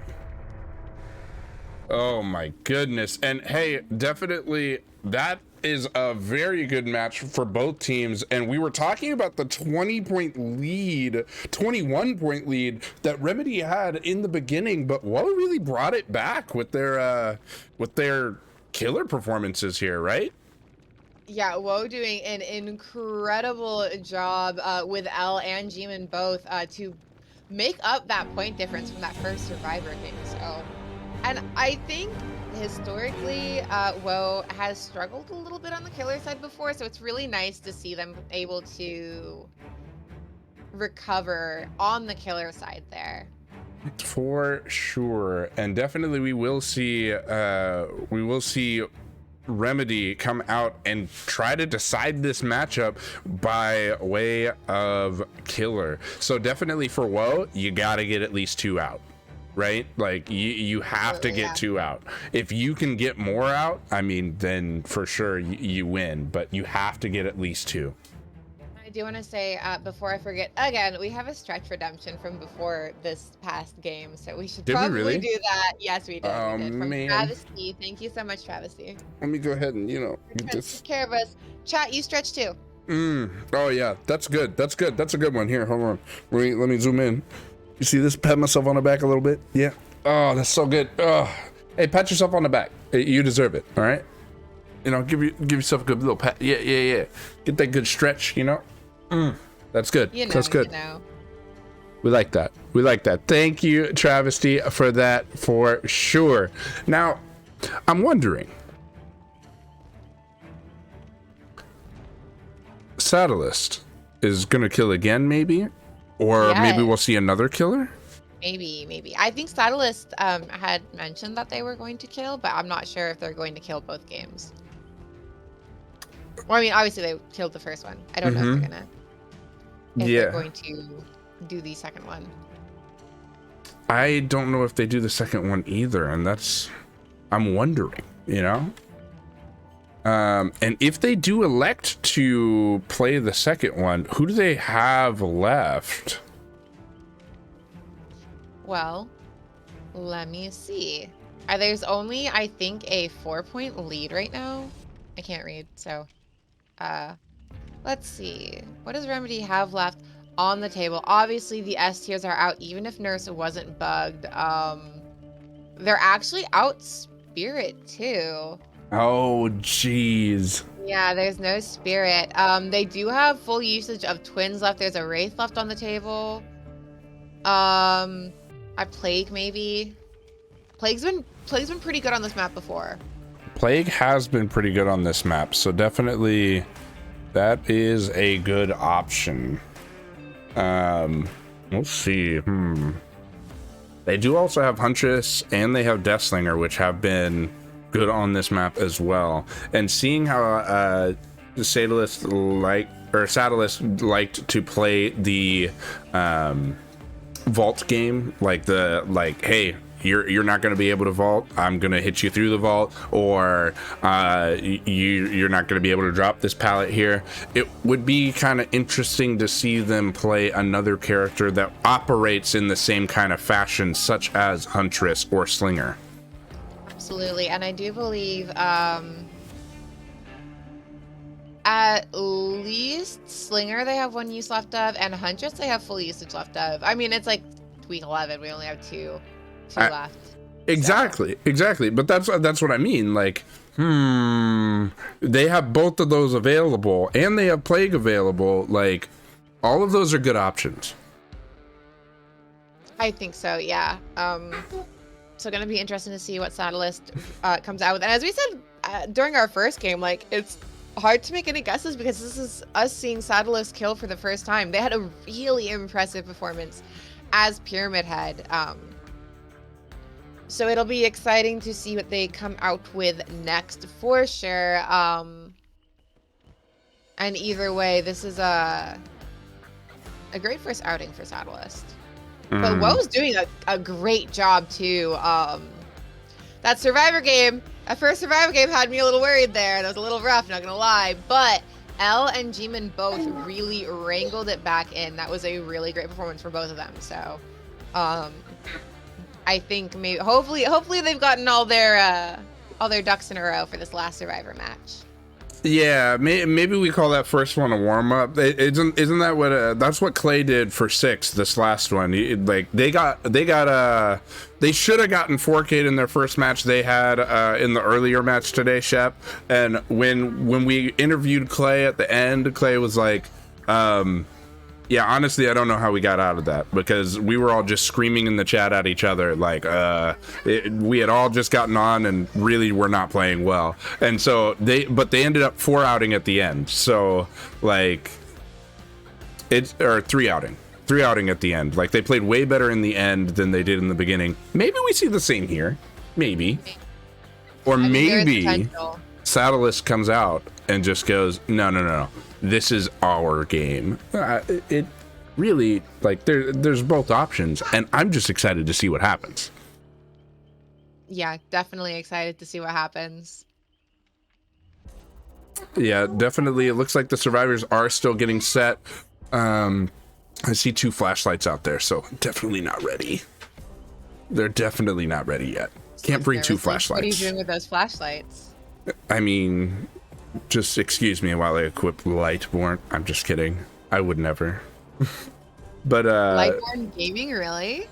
Oh my goodness. And hey, definitely that is a very good match for both teams. And we were talking about the 20-point lead, 21-point lead that Remedy had in the beginning, but Woe really brought it back with their killer performances here, right? Yeah, Woe doing an incredible job with L and G-Man both to make up that point difference from that first Survivor game. So, and I think historically, Woe has struggled a little bit on the killer side before, so it's really nice to see them able to recover on the killer side there. For sure. And definitely we will see Remedy come out and try to decide this matchup by way of killer. So definitely for Woe, you got to get at least 2 out, right? Like you have to get 2 out. If you can get more out, I mean, then for sure you win, but you have to get at least 2. I do want to say, before I forget, again, we have a stretch redemption from before this past game, so we should Did we probably really? do that. Yes, we did. Oh, we did. From man. Travesty. Thank you so much, Travesty. Let me go ahead and, get this. Take care of us. Chat, you stretch too. Oh yeah, that's good. That's good. That's a good one. Here, hold on. Let me zoom in. You see this? Pat myself on the back a little bit. Yeah. Oh, that's so good. Oh, hey, pat yourself on the back. Hey, you deserve it. All right. Give yourself a good little pat. Yeah. Get that good stretch. That's good. That's good. We like that. We like that. Thank you, Travesty, for that for sure. Now, I'm wondering. Saddleist is gonna kill again, maybe, or maybe we'll see another killer. Maybe. I think Saddleist had mentioned that they were going to kill, but I'm not sure if they're going to kill both games. Well, I mean, obviously they killed the first one. I don't know if they're going to do the second one. I don't know if they do the second one either, and I'm wondering, and if they do elect to play the second one, who do they have left? Well, let me see. There's only, I think, a 4-point lead right now. I can't read, so let's see. What does Remedy have left on the table? Obviously, the S tiers are out, even if Nurse wasn't bugged. They're actually out Spirit, too. Oh, jeez. Yeah, there's no Spirit. They do have full usage of Twins left. There's a Wraith left on the table. A Plague, maybe. Plague's been pretty good on this map before. Plague has been pretty good on this map, so definitely that is a good option. We'll see. They do also have Huntress and they have Deathslinger, which have been good on this map as well. And seeing how Saddleist liked to play the vault game, hey, you're not going to be able to vault, I'm going to hit you through the vault, or you're not going to be able to drop this pallet here. It would be kind of interesting to see them play another character that operates in the same kind of fashion, such as Huntress or Slinger. Absolutely. And I do believe at least Slinger they have 1 use left of, and Huntress they have full usage left of. I mean, it's like week 11, we only have two left. Exactly. But that's what I mean. Like, they have both of those available, and they have Plague available. Like, all of those are good options. I think so, yeah. So gonna be interesting to see what Saddleist comes out with. And as we said during our first game, like, it's hard to make any guesses because this is us seeing Saddleist kill for the first time. They had a really impressive performance as Pyramid Head. So it'll be exciting to see what they come out with next for sure. And either way, this is a great first outing for Saddleist. But Woe's doing a great job too. That Survivor game, that first Survivor game had me a little worried there. That was a little rough, not gonna lie. But Elle and G-Man both really wrangled it back in. That was a really great performance for both of them. So, I think maybe, hopefully they've gotten all their ducks in a row for this last Survivor match. Yeah, maybe we call that first one a warm up. Isn't that what that's what Clay did for 6 this last one? Like they should have gotten 4K'd in their first match they had in the earlier match today, Shep. And when we interviewed Clay at the end, Clay was like, yeah, honestly, I don't know how we got out of that, because we were all just screaming in the chat at each other. Like, we had all just gotten on and really were not playing well. And so they ended up 4 outing at the end. So like, or 3 outing. 3-outing at the end. Like, they played way better in the end than they did in the beginning. Maybe we see the same here. Maybe. Or maybe Satellus comes out and just goes, no. This is our game. It really, like, there's both options, and I'm just excited to see what happens. Yeah, definitely excited to see what happens. Yeah, definitely. It looks like the survivors are still getting set. I see 2 flashlights out there, so definitely not ready. They're definitely not ready yet. Can't bring 2 flashlights. What are you doing with those flashlights? I mean, just excuse me while I equip Lightborn. I'm just kidding. I would never. But Lightborn gaming, really?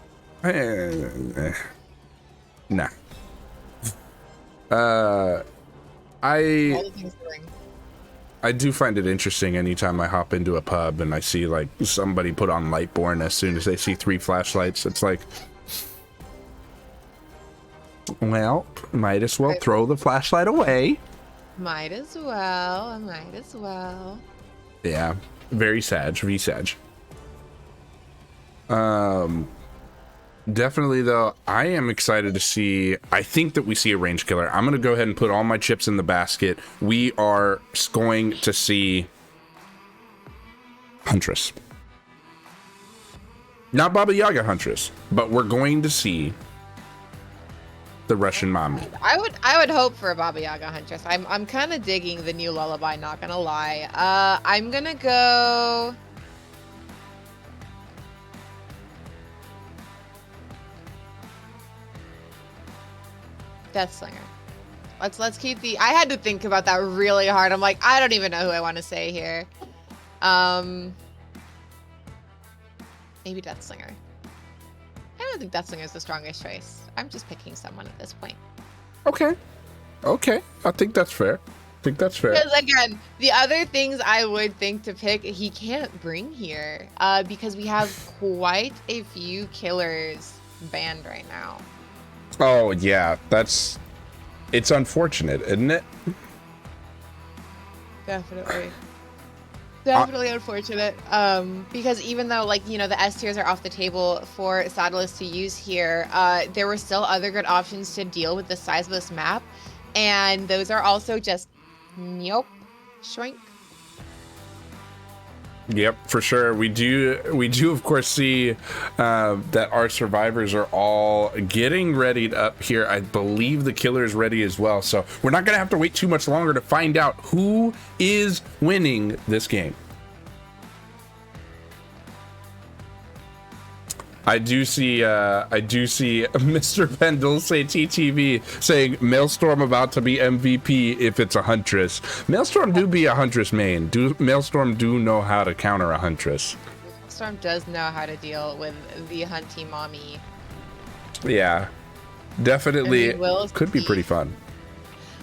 Nah. I do find it interesting anytime I hop into a pub and I see like somebody put on Lightborn as soon as they see 3 flashlights. It's like, well, might as well throw the flashlight away. Might as well. Yeah, very sag. Definitely, though, I am excited to see. I think that we see a range killer. I'm going to go ahead and put all my chips in the basket. We are going to see Huntress. Not Baba Yaga Huntress, but we're going to see the Russian mommy. I would hope for a Baba Yaga Huntress. I'm kind of digging the new lullaby, not gonna lie. I'm gonna go. Deathslinger. Let's keep the. I had to think about that really hard. I'm like, I don't even know who I want to say here. Maybe Deathslinger. I don't think Deathslinger is the strongest choice. I'm just picking someone at this point. Okay. I think that's fair. Because again, the other things I would think to pick, he can't bring here, because we have quite a few killers banned right now. Oh yeah, it's unfortunate, isn't it? Definitely unfortunate. Because even though, like, the S tiers are off the table for Satellus to use here, there were still other good options to deal with the size of this map, and those are also just nope, shrink. Yep, for sure. We do of course see that our survivors are all getting readied up here. I believe the killer is ready as well, so we're not gonna have to wait too much longer to find out who is winning this game. I do see Mr. Pendle say TTV saying Maelstrom about to be MVP if it's a Huntress. Maelstrom do be a Huntress main. Maelstrom do know how to counter a Huntress. Maelstrom does know how to deal with the hunty mommy. Yeah, definitely could be pretty fun.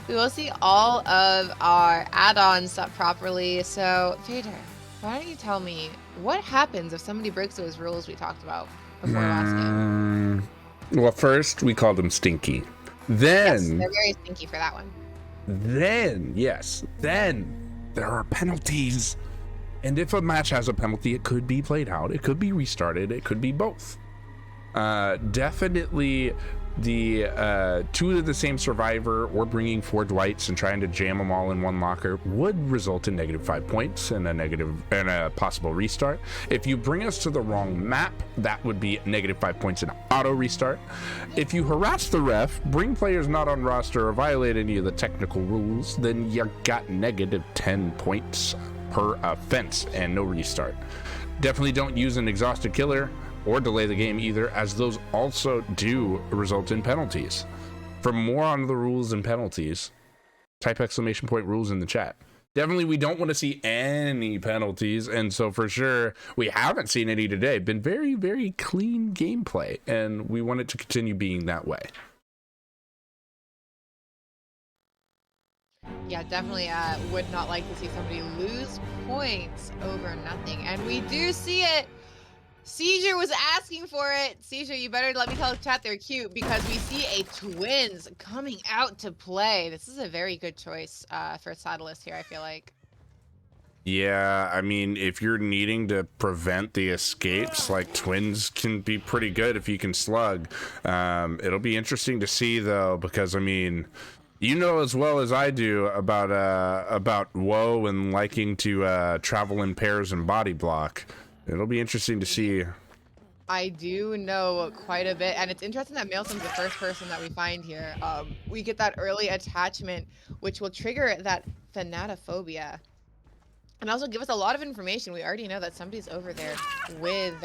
We will see all of our add-ons set properly. So, Vader, why don't you tell me what happens if somebody breaks those rules we talked about before last game? Well, first we called them stinky. Then yes, they're very stinky for that one. Then there are penalties. And if a match has a penalty, it could be played out, it could be restarted, it could be both. Definitely the 2 of the same survivor or bringing 4 Dwights and trying to jam them all in one locker would result in -5 points and a possible restart. If you bring us to the wrong map, that would be -5 points and auto restart. If you harass the ref, bring players not on roster, or violate any of the technical rules, then you got -10 points per offense and no restart. Definitely don't use an exhausted killer or delay the game either, as those also do result in penalties. For more on the rules and penalties, type !rules in the chat. Definitely we don't want to see any penalties, and so for sure we haven't seen any today. Been very, very clean gameplay, and we want it to continue being that way. Yeah, definitely would not like to see somebody lose points over nothing, and we do see it. Seizure was asking for it. Seizure, you better let me tell the chat they're cute, because we see a twins coming out to play. This is a very good choice for Satellus here, I feel like. Yeah, I mean, if you're needing to prevent the escapes, like twins can be pretty good if you can slug. It'll be interesting to see though, because I mean, you know as well as I do about woe and liking to travel in pairs and body block. It'll be interesting to see. I do know quite a bit, and it's interesting that Maelson's the first person that we find here. We get that early attachment, which will trigger that thanatophobia, and also give us a lot of information. We already know that somebody's over there with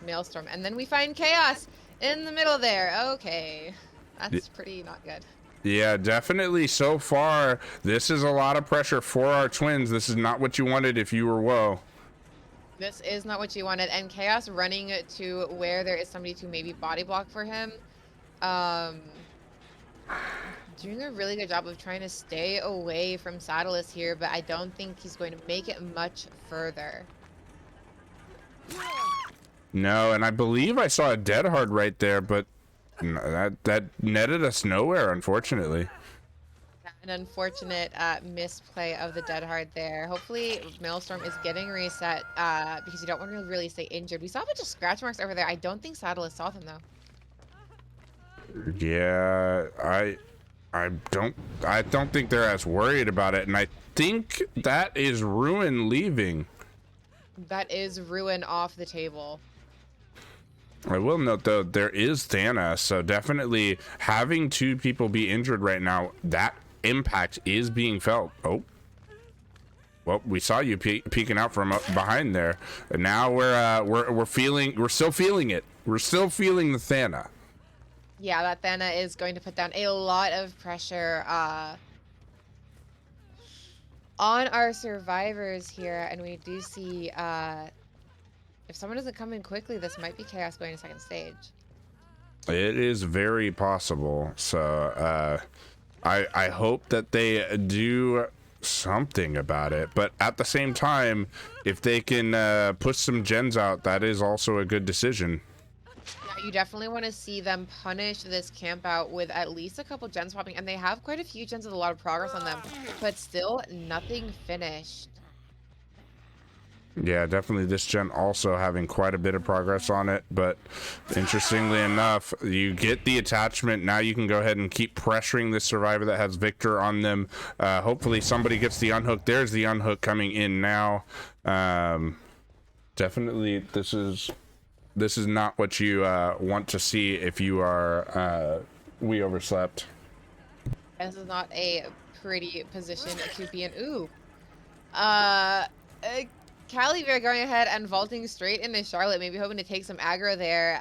Maelstrom, and then we find Chaos in the middle there. Okay, that's pretty not good. Yeah, definitely. So far, this is a lot of pressure for our twins. This is not what you wanted if you were woe. This is not what you wanted, and Chaos running to where there is somebody to maybe body block for him. Doing a really good job of trying to stay away from Saddleist here, but I don't think he's going to make it much further. No, and I believe I saw a dead hard right there, but that netted us nowhere, unfortunately. An unfortunate misplay of the dead hard there. Hopefully, Maelstrom is getting reset because you don't want to really stay injured. We saw a bunch of scratch marks over there. I don't think Saddleist saw them though. Yeah, I don't think they're as worried about it, and I think that is Ruin leaving. That is Ruin off the table. I will note though, there is Thana, so definitely having two people be injured right now, that impact is being felt. Oh, well, we saw you peeking out from up behind there, and now we're still feeling it. We're still feeling the Thana. Yeah, that Thana is going to put down a lot of pressure on our survivors here, and we do see if someone doesn't come in quickly, this might be Chaos going to second stage. It is very possible. So I hope that they do something about it. But at the same time, if they can push some gens out, that is also a good decision. Yeah, you definitely want to see them punish this camp out with at least a couple gens popping, and they have quite a few gens with a lot of progress on them, but still nothing finished. Yeah, definitely this gen also having quite a bit of progress on it, but interestingly enough, you get the attachment. Now you can go ahead and keep pressuring this survivor that has Victor on them. Hopefully somebody gets the unhook. There's the unhook coming in now. Definitely this is not what you want to see if you are we overslept. This is not a pretty position to be in. Ooh. Caliver going ahead and vaulting straight into Charlotte, maybe hoping to take some aggro there.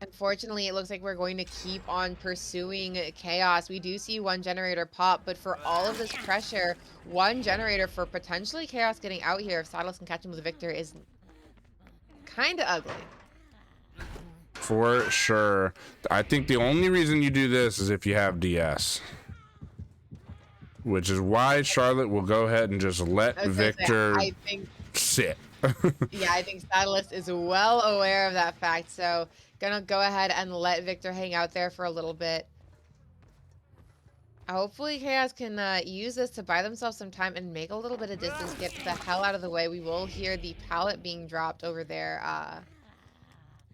Unfortunately, it looks like we're going to keep on pursuing Chaos. We do see one generator pop, but for all of this pressure, one generator for potentially Chaos getting out here, if Saddles can catch him with Victor, is kind of ugly. For sure. I think the only reason you do this is if you have DS. Which is why Charlotte will go ahead and just let Victor sit. Yeah, I think Saddleist is well aware of that fact, so gonna go ahead and let Victor hang out there for a little bit. Hopefully Chaos can use this to buy themselves some time and make a little bit of distance, get the hell out of the way. We will hear the pallet being dropped over there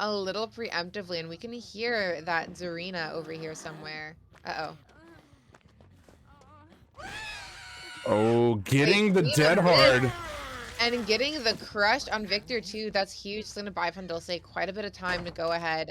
a little preemptively, and we can hear that Zarina over here somewhere. Uh-oh. Oh, getting the dead hard. And getting the crush on Victor too, that's huge. It's gonna buy Pandulce quite a bit of time to go ahead.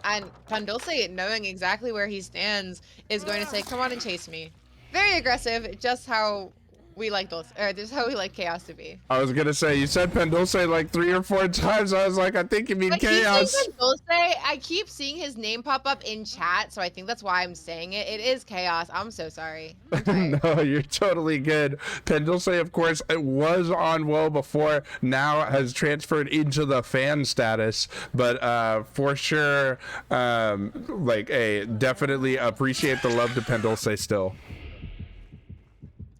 And Pandulce, knowing exactly where he stands, is going to say, come on and chase me. Very aggressive, just how we like those, or just how we like Chaos to be. I was gonna say, you said Pandulce like 3 or 4 times. I was like, I think you mean Chaos. Pandulce, I keep seeing his name pop up in chat, so I think that's why I'm saying it. It is Chaos. I'm so sorry. No, you're totally good. Pandulce, of course, it was on WoW before, now has transferred into the fan status, but for sure, like, hey, definitely appreciate the love to Pandulce still.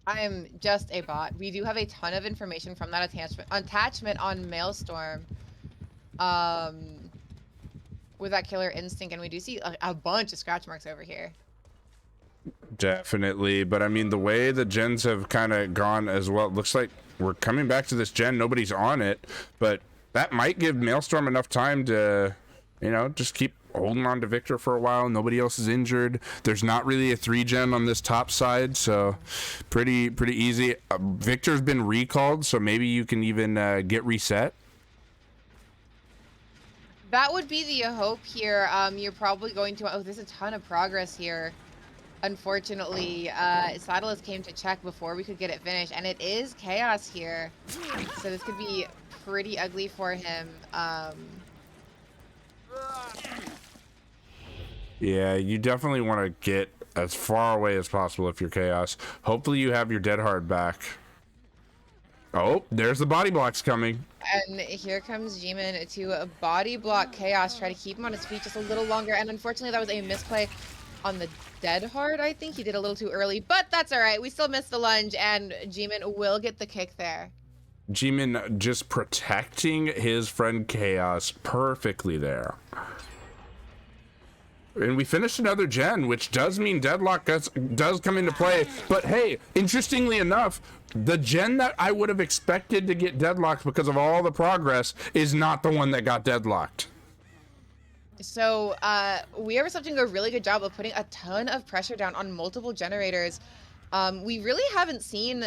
I am just a bot. We do have a ton of information from that attachment on Maelstrom. With that killer instinct, and we do see a bunch of scratch marks over here. Definitely, but I mean, the way the gens have kind of gone as well, it looks like we're coming back to this gen. Nobody's on it, but that might give Maelstrom enough time to, just keep holding on to Victor for a while. Nobody else is injured. There's not really a 3-gen on this top side, so pretty easy. Victor's been recalled, so maybe you can even get reset. That would be the hope here. You're probably going to... Oh, there's a ton of progress here. Unfortunately, Saddleist came to check before we could get it finished, and it is chaos here. So this could be pretty ugly for him. Yeah, you definitely want to get as far away as possible if you're chaos. Hopefully you have your dead hard back. Oh, there's the body blocks coming. And here comes G-Man to body block Chaos, try to keep him on his feet just a little longer. And unfortunately, that was a misplay on the dead hard, I think. He did a little too early, but that's all right. We still missed the lunge, and G-Man will get the kick there. G-Man just protecting his friend Chaos perfectly there. And we finished another gen, which does mean Deadlock does come into play. But hey, interestingly enough, the gen that I would have expected to get deadlocked because of all the progress is not the one that got deadlocked. So we are doing a really good job of putting a ton of pressure down on multiple generators. We really haven't seen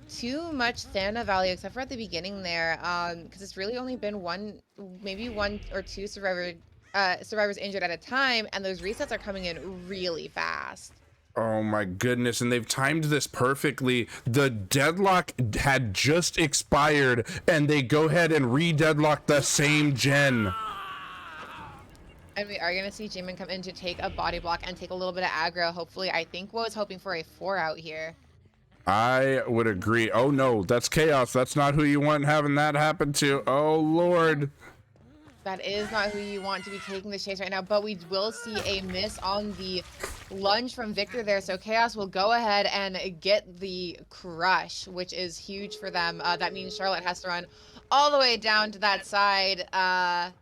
too much Thana value except for at the beginning there, because it's really only been maybe one or two survivors injured at a time, and those resets are coming in really fast. Oh my goodness, and they've timed this perfectly. The deadlock had just expired, and they go ahead and re-deadlock the same gen. And we are going to see G-Man come in to take a body block and take a little bit of aggro. Hopefully, I think was hoping for a 4 out here. I would agree. Oh no, that's Chaos. That's not who you want having that happen to. Oh Lord. That is not who you want to be taking the chase right now, but we will see a miss on the lunge from Victor there. So Chaos will go ahead and get the crush, which is huge for them. That means Charlotte has to run all the way down to that side. And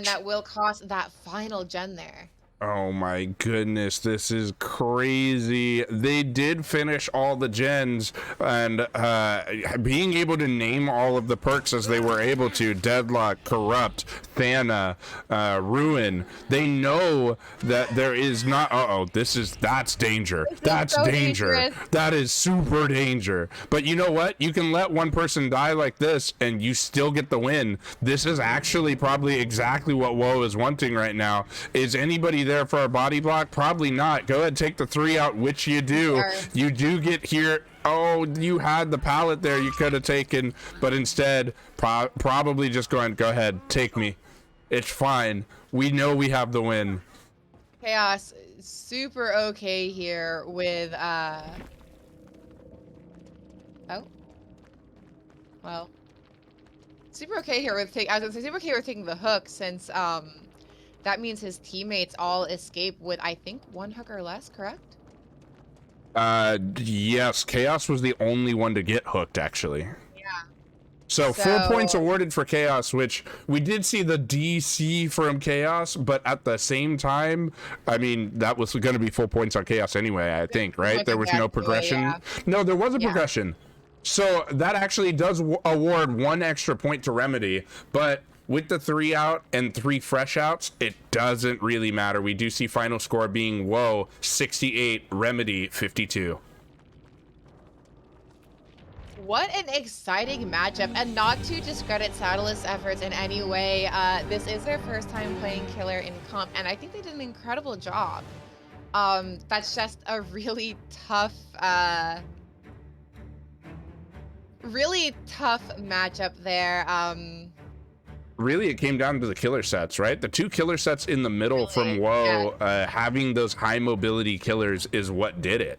that will cost that final gen there. Oh my goodness, this is crazy. They did finish all the gens, and being able to name all of the perks as they were able to, Deadlock, Corrupt, Thana, Ruin, they know that there is not, that's danger. That's so danger. Dangerous. That is super danger. But you know what? You can let one person die like this, and you still get the win. This is actually probably exactly what Woe is wanting right now. Is anybody there for a body block? Probably not. Go ahead, take the 3 out, which you do. Sure. You do get here. Oh, you had the pallet there you could have taken, but instead probably just go ahead, take me. It's fine. We know we have the win. Chaos super okay here with super okay here with super okay with taking the hook, since that means his teammates all escape with, I think, 1 hook or less, correct? Yes, Chaos was the only one to get hooked, actually. Yeah. So 4 points awarded for Chaos, which we did see the DC from Chaos, but at the same time, I mean, that was going to be full points on Chaos anyway, I think, right? There was no progression. Yeah. No, there was a progression. So that actually does award 1 extra point to Remedy, but with the 3 out and 3 fresh outs, it doesn't really matter. We do see final score being Woe 68, Remedy 52. What an exciting matchup, and not to discredit Saddleist's efforts in any way. This is their first time playing Killer in comp, and I think they did an incredible job. That's just a really tough matchup there. Really, it came down to the killer sets, right? The 2 killer sets in the middle from Woe, having those high mobility killers is what did it.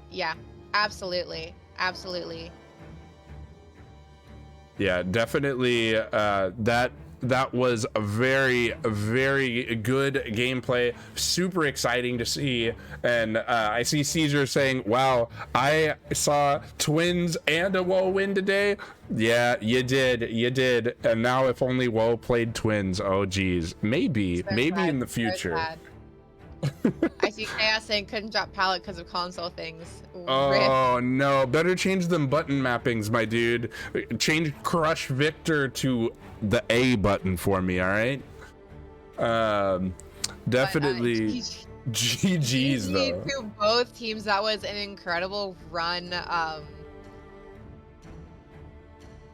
Yeah, absolutely. Absolutely. Yeah, definitely. That was a very, very good gameplay. Super exciting to see. And I see Caesar saying, wow, I saw Twins and a Woe win today. Yeah, you did. And now if only Woe played Twins, oh geez, maybe in the future. I see Chaos saying couldn't drop pallet because of console things. Rip. Oh no, better change them button mappings, my dude. Change Crush Victor to the A button for me, all right? Definitely GG's though. To both teams, that was an incredible run.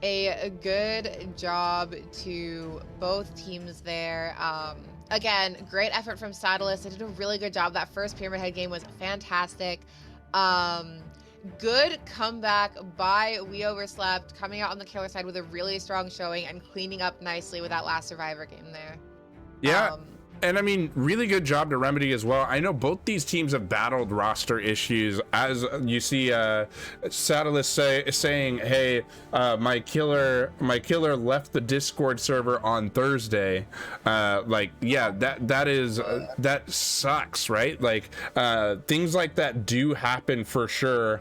A good job to both teams there. Again, great effort from Saddlist. They did a really good job. That first Pyramid Head game was fantastic. Good comeback by We Overslept, coming out on the killer side with a really strong showing and cleaning up nicely with that last Survivor game there. Yeah. And I mean, really good job to Remedy as well. I know both these teams have battled roster issues. As you see, Satellist saying, "Hey, my killer left the Discord server on Thursday." Like, yeah, that sucks, right? Like, things like that do happen for sure.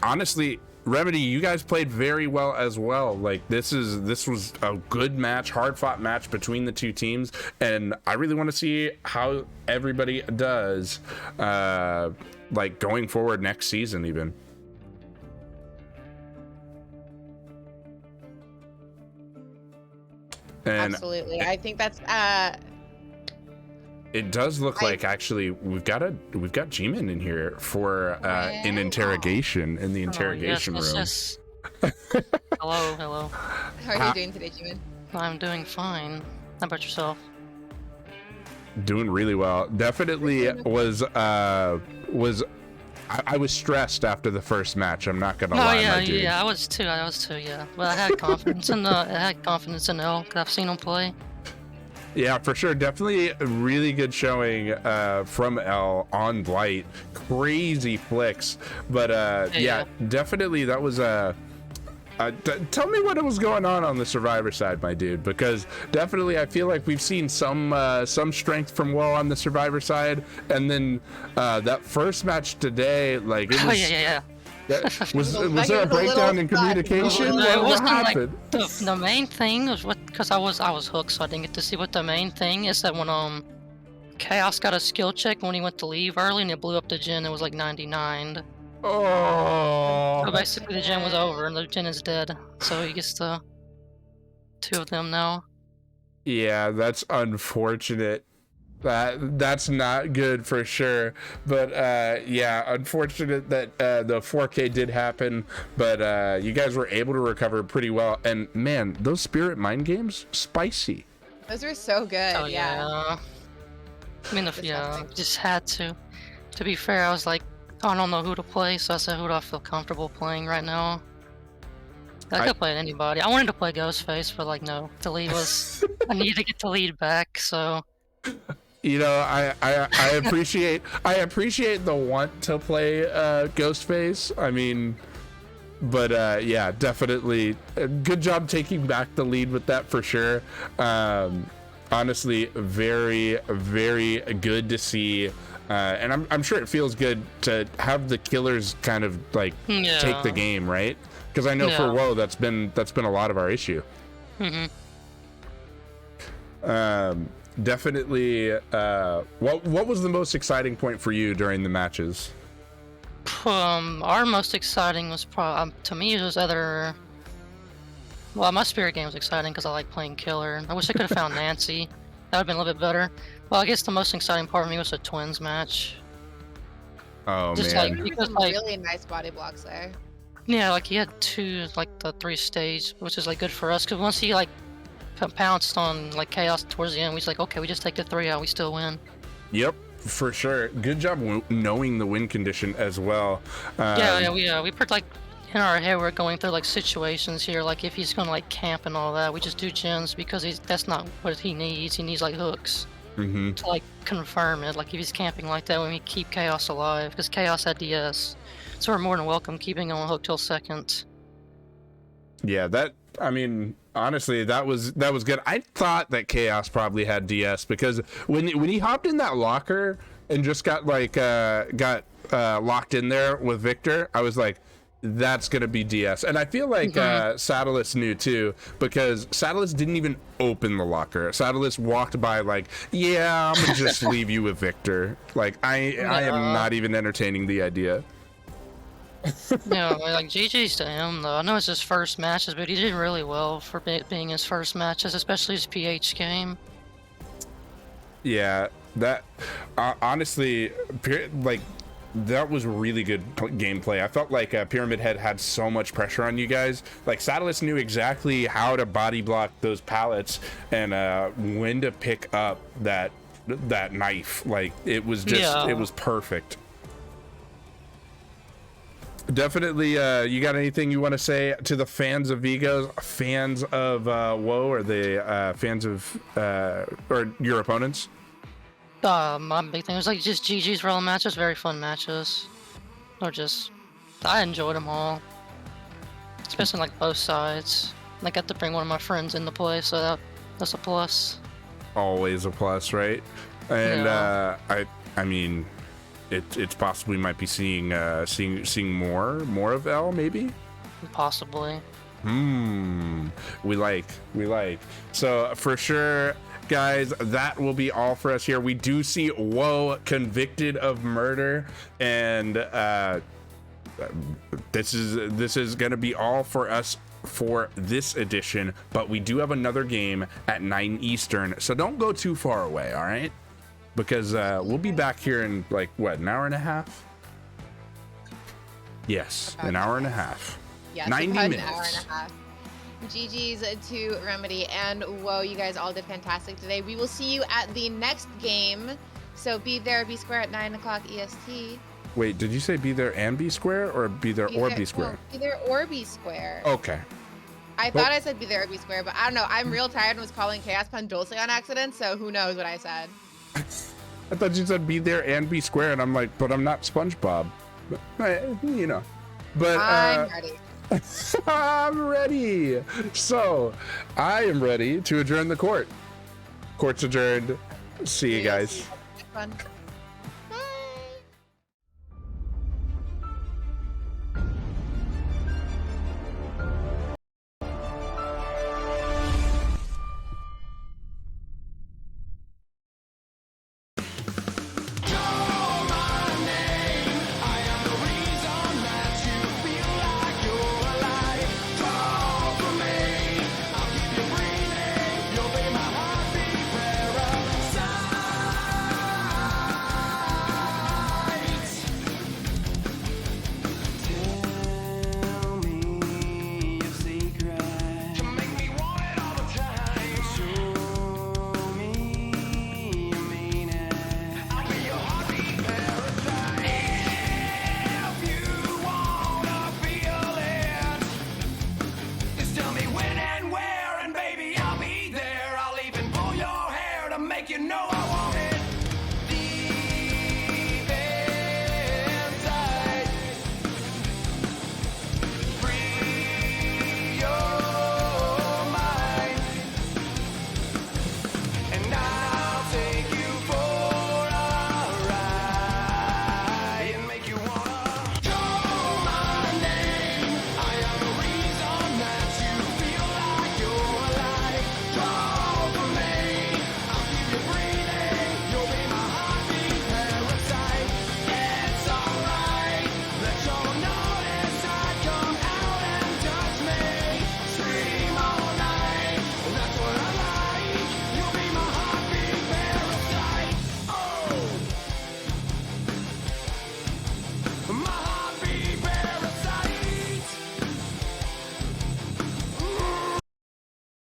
Honestly, Remedy, you guys played very well as well. Like, this was a good match, hard fought match between the two teams, and I really want to see how everybody does like going forward next season even. And absolutely. I think that's it does look like actually we've got G-Man in here for an interrogation in the interrogation room. Yes. Hello. How are you doing today, G-Man? I'm doing fine. How about yourself? Doing really well. Definitely was I was stressed after the first match. I'm not gonna lie, my dude. I was too. Yeah, but I had confidence in L because I've seen him play. Yeah, for sure. Definitely a really good showing from L on Blight. Crazy flicks. But yeah, definitely that was tell me what was going on the Survivor side, my dude, because definitely I feel like we've seen some strength from Will on the Survivor side, and then that first match today, like it was, was there a breakdown in communication? What happened? Like the main thing was because I was hooked, so I didn't get to see what the main thing is. That when Chaos got a skill check when he went to leave early and it blew up the gen, it was like 99. Oh. So basically the gen was over and the gen is dead. So he gets the two of them now. Yeah, that's unfortunate. That's not good for sure, but yeah, unfortunate that the 4K did happen, but you guys were able to recover pretty well. And man, those spirit mind games, spicy. Those were so good. Oh yeah. I mean, just had to. To be fair, I was like, I don't know who to play, so I said, who do I feel comfortable playing right now? I could play anybody. I wanted to play Ghostface, but like, no, the lead was. I needed to get the lead back, so. You know, I appreciate the want to play Ghostface. I mean, but yeah, definitely good job taking back the lead with that for sure. Honestly, very, very good to see. And I'm sure it feels good to have the killers kind of like take the game, right? Because I know for WoW that's been a lot of our issue. Definitely. What was the most exciting point for you during the matches? Our most exciting was probably to me it was either. Well, my spirit game was exciting because I like playing killer. I wish I could have found Nancy. That would have been a little bit better. Well, I guess the most exciting part for me was the twins match. Oh just man, because really nice body blocks there. Yeah, like he had two, like the 3 stage, which is like good for us because once he like pounced on like Chaos towards the end, we was like, okay, we just take the 3 out, we still win. Yep, for sure. Good job knowing the win condition as well. We put like in our head we're going through like situations here, like if he's gonna like camp and all that, we just do gens because that's not what he needs. He needs like hooks to like confirm it. Like if he's camping like that, when we keep Chaos alive, because Chaos had DS, so we're more than welcome keeping him on hook till second. Yeah, I mean, honestly, that was good. I thought that Chaos probably had DS because when he hopped in that locker and just got like locked in there with Victor, I was like, that's gonna be DS. And I feel like Satellus knew too, because Satellus didn't even open the locker. Satellus walked by like, yeah, I'm gonna just leave you with Victor. Like I am not even entertaining the idea. Yeah, like GG's to him though. I know it's his first matches, but he did really well for being his first matches, especially his PH game. Yeah, that honestly, like that was really good gameplay. I felt like Pyramid Head had so much pressure on you guys. Like Satellus knew exactly how to body block those pallets and when to pick up that knife. Like it was just it was perfect. Definitely. You got anything you want to say to the fans of Vigo, fans of WoW, or the fans of or your opponents? My big thing was like just GG's for all the matches, very fun matches. Or just, I enjoyed them all. Especially like both sides. I got to bring one of my friends into play, so that's a plus. Always a plus, right? And Yeah. I mean, it's possibly might be seeing more of L maybe. Possibly. We like. So for sure, guys, that will be all for us here. We do see Woe convicted of murder, and this is gonna be all for us for this edition, but we do have another game at 9 Eastern, so don't go too far away, all right? Because we'll be back here in like what, an hour and a half? Yes, an hour and a half. Yes, 90 about minutes. an hour and a half. GG's to Remedy and Whoa, you guys all did fantastic today. We will see you at the next game. So be there, be square at 9 o'clock EST. Wait, did you say be there and be square, or be there or be square? No, be there or be square. Okay. I thought I said be there or be square, but I don't know. I'm real tired and was calling Chaos Pun Dulce on accident, so who knows what I said. I thought you said be there and be square, and I'm like, but I'm not SpongeBob. But, you know. But I'm ready. I'm ready. So I am ready to adjourn the court. Court's adjourned. See you guys. Have fun.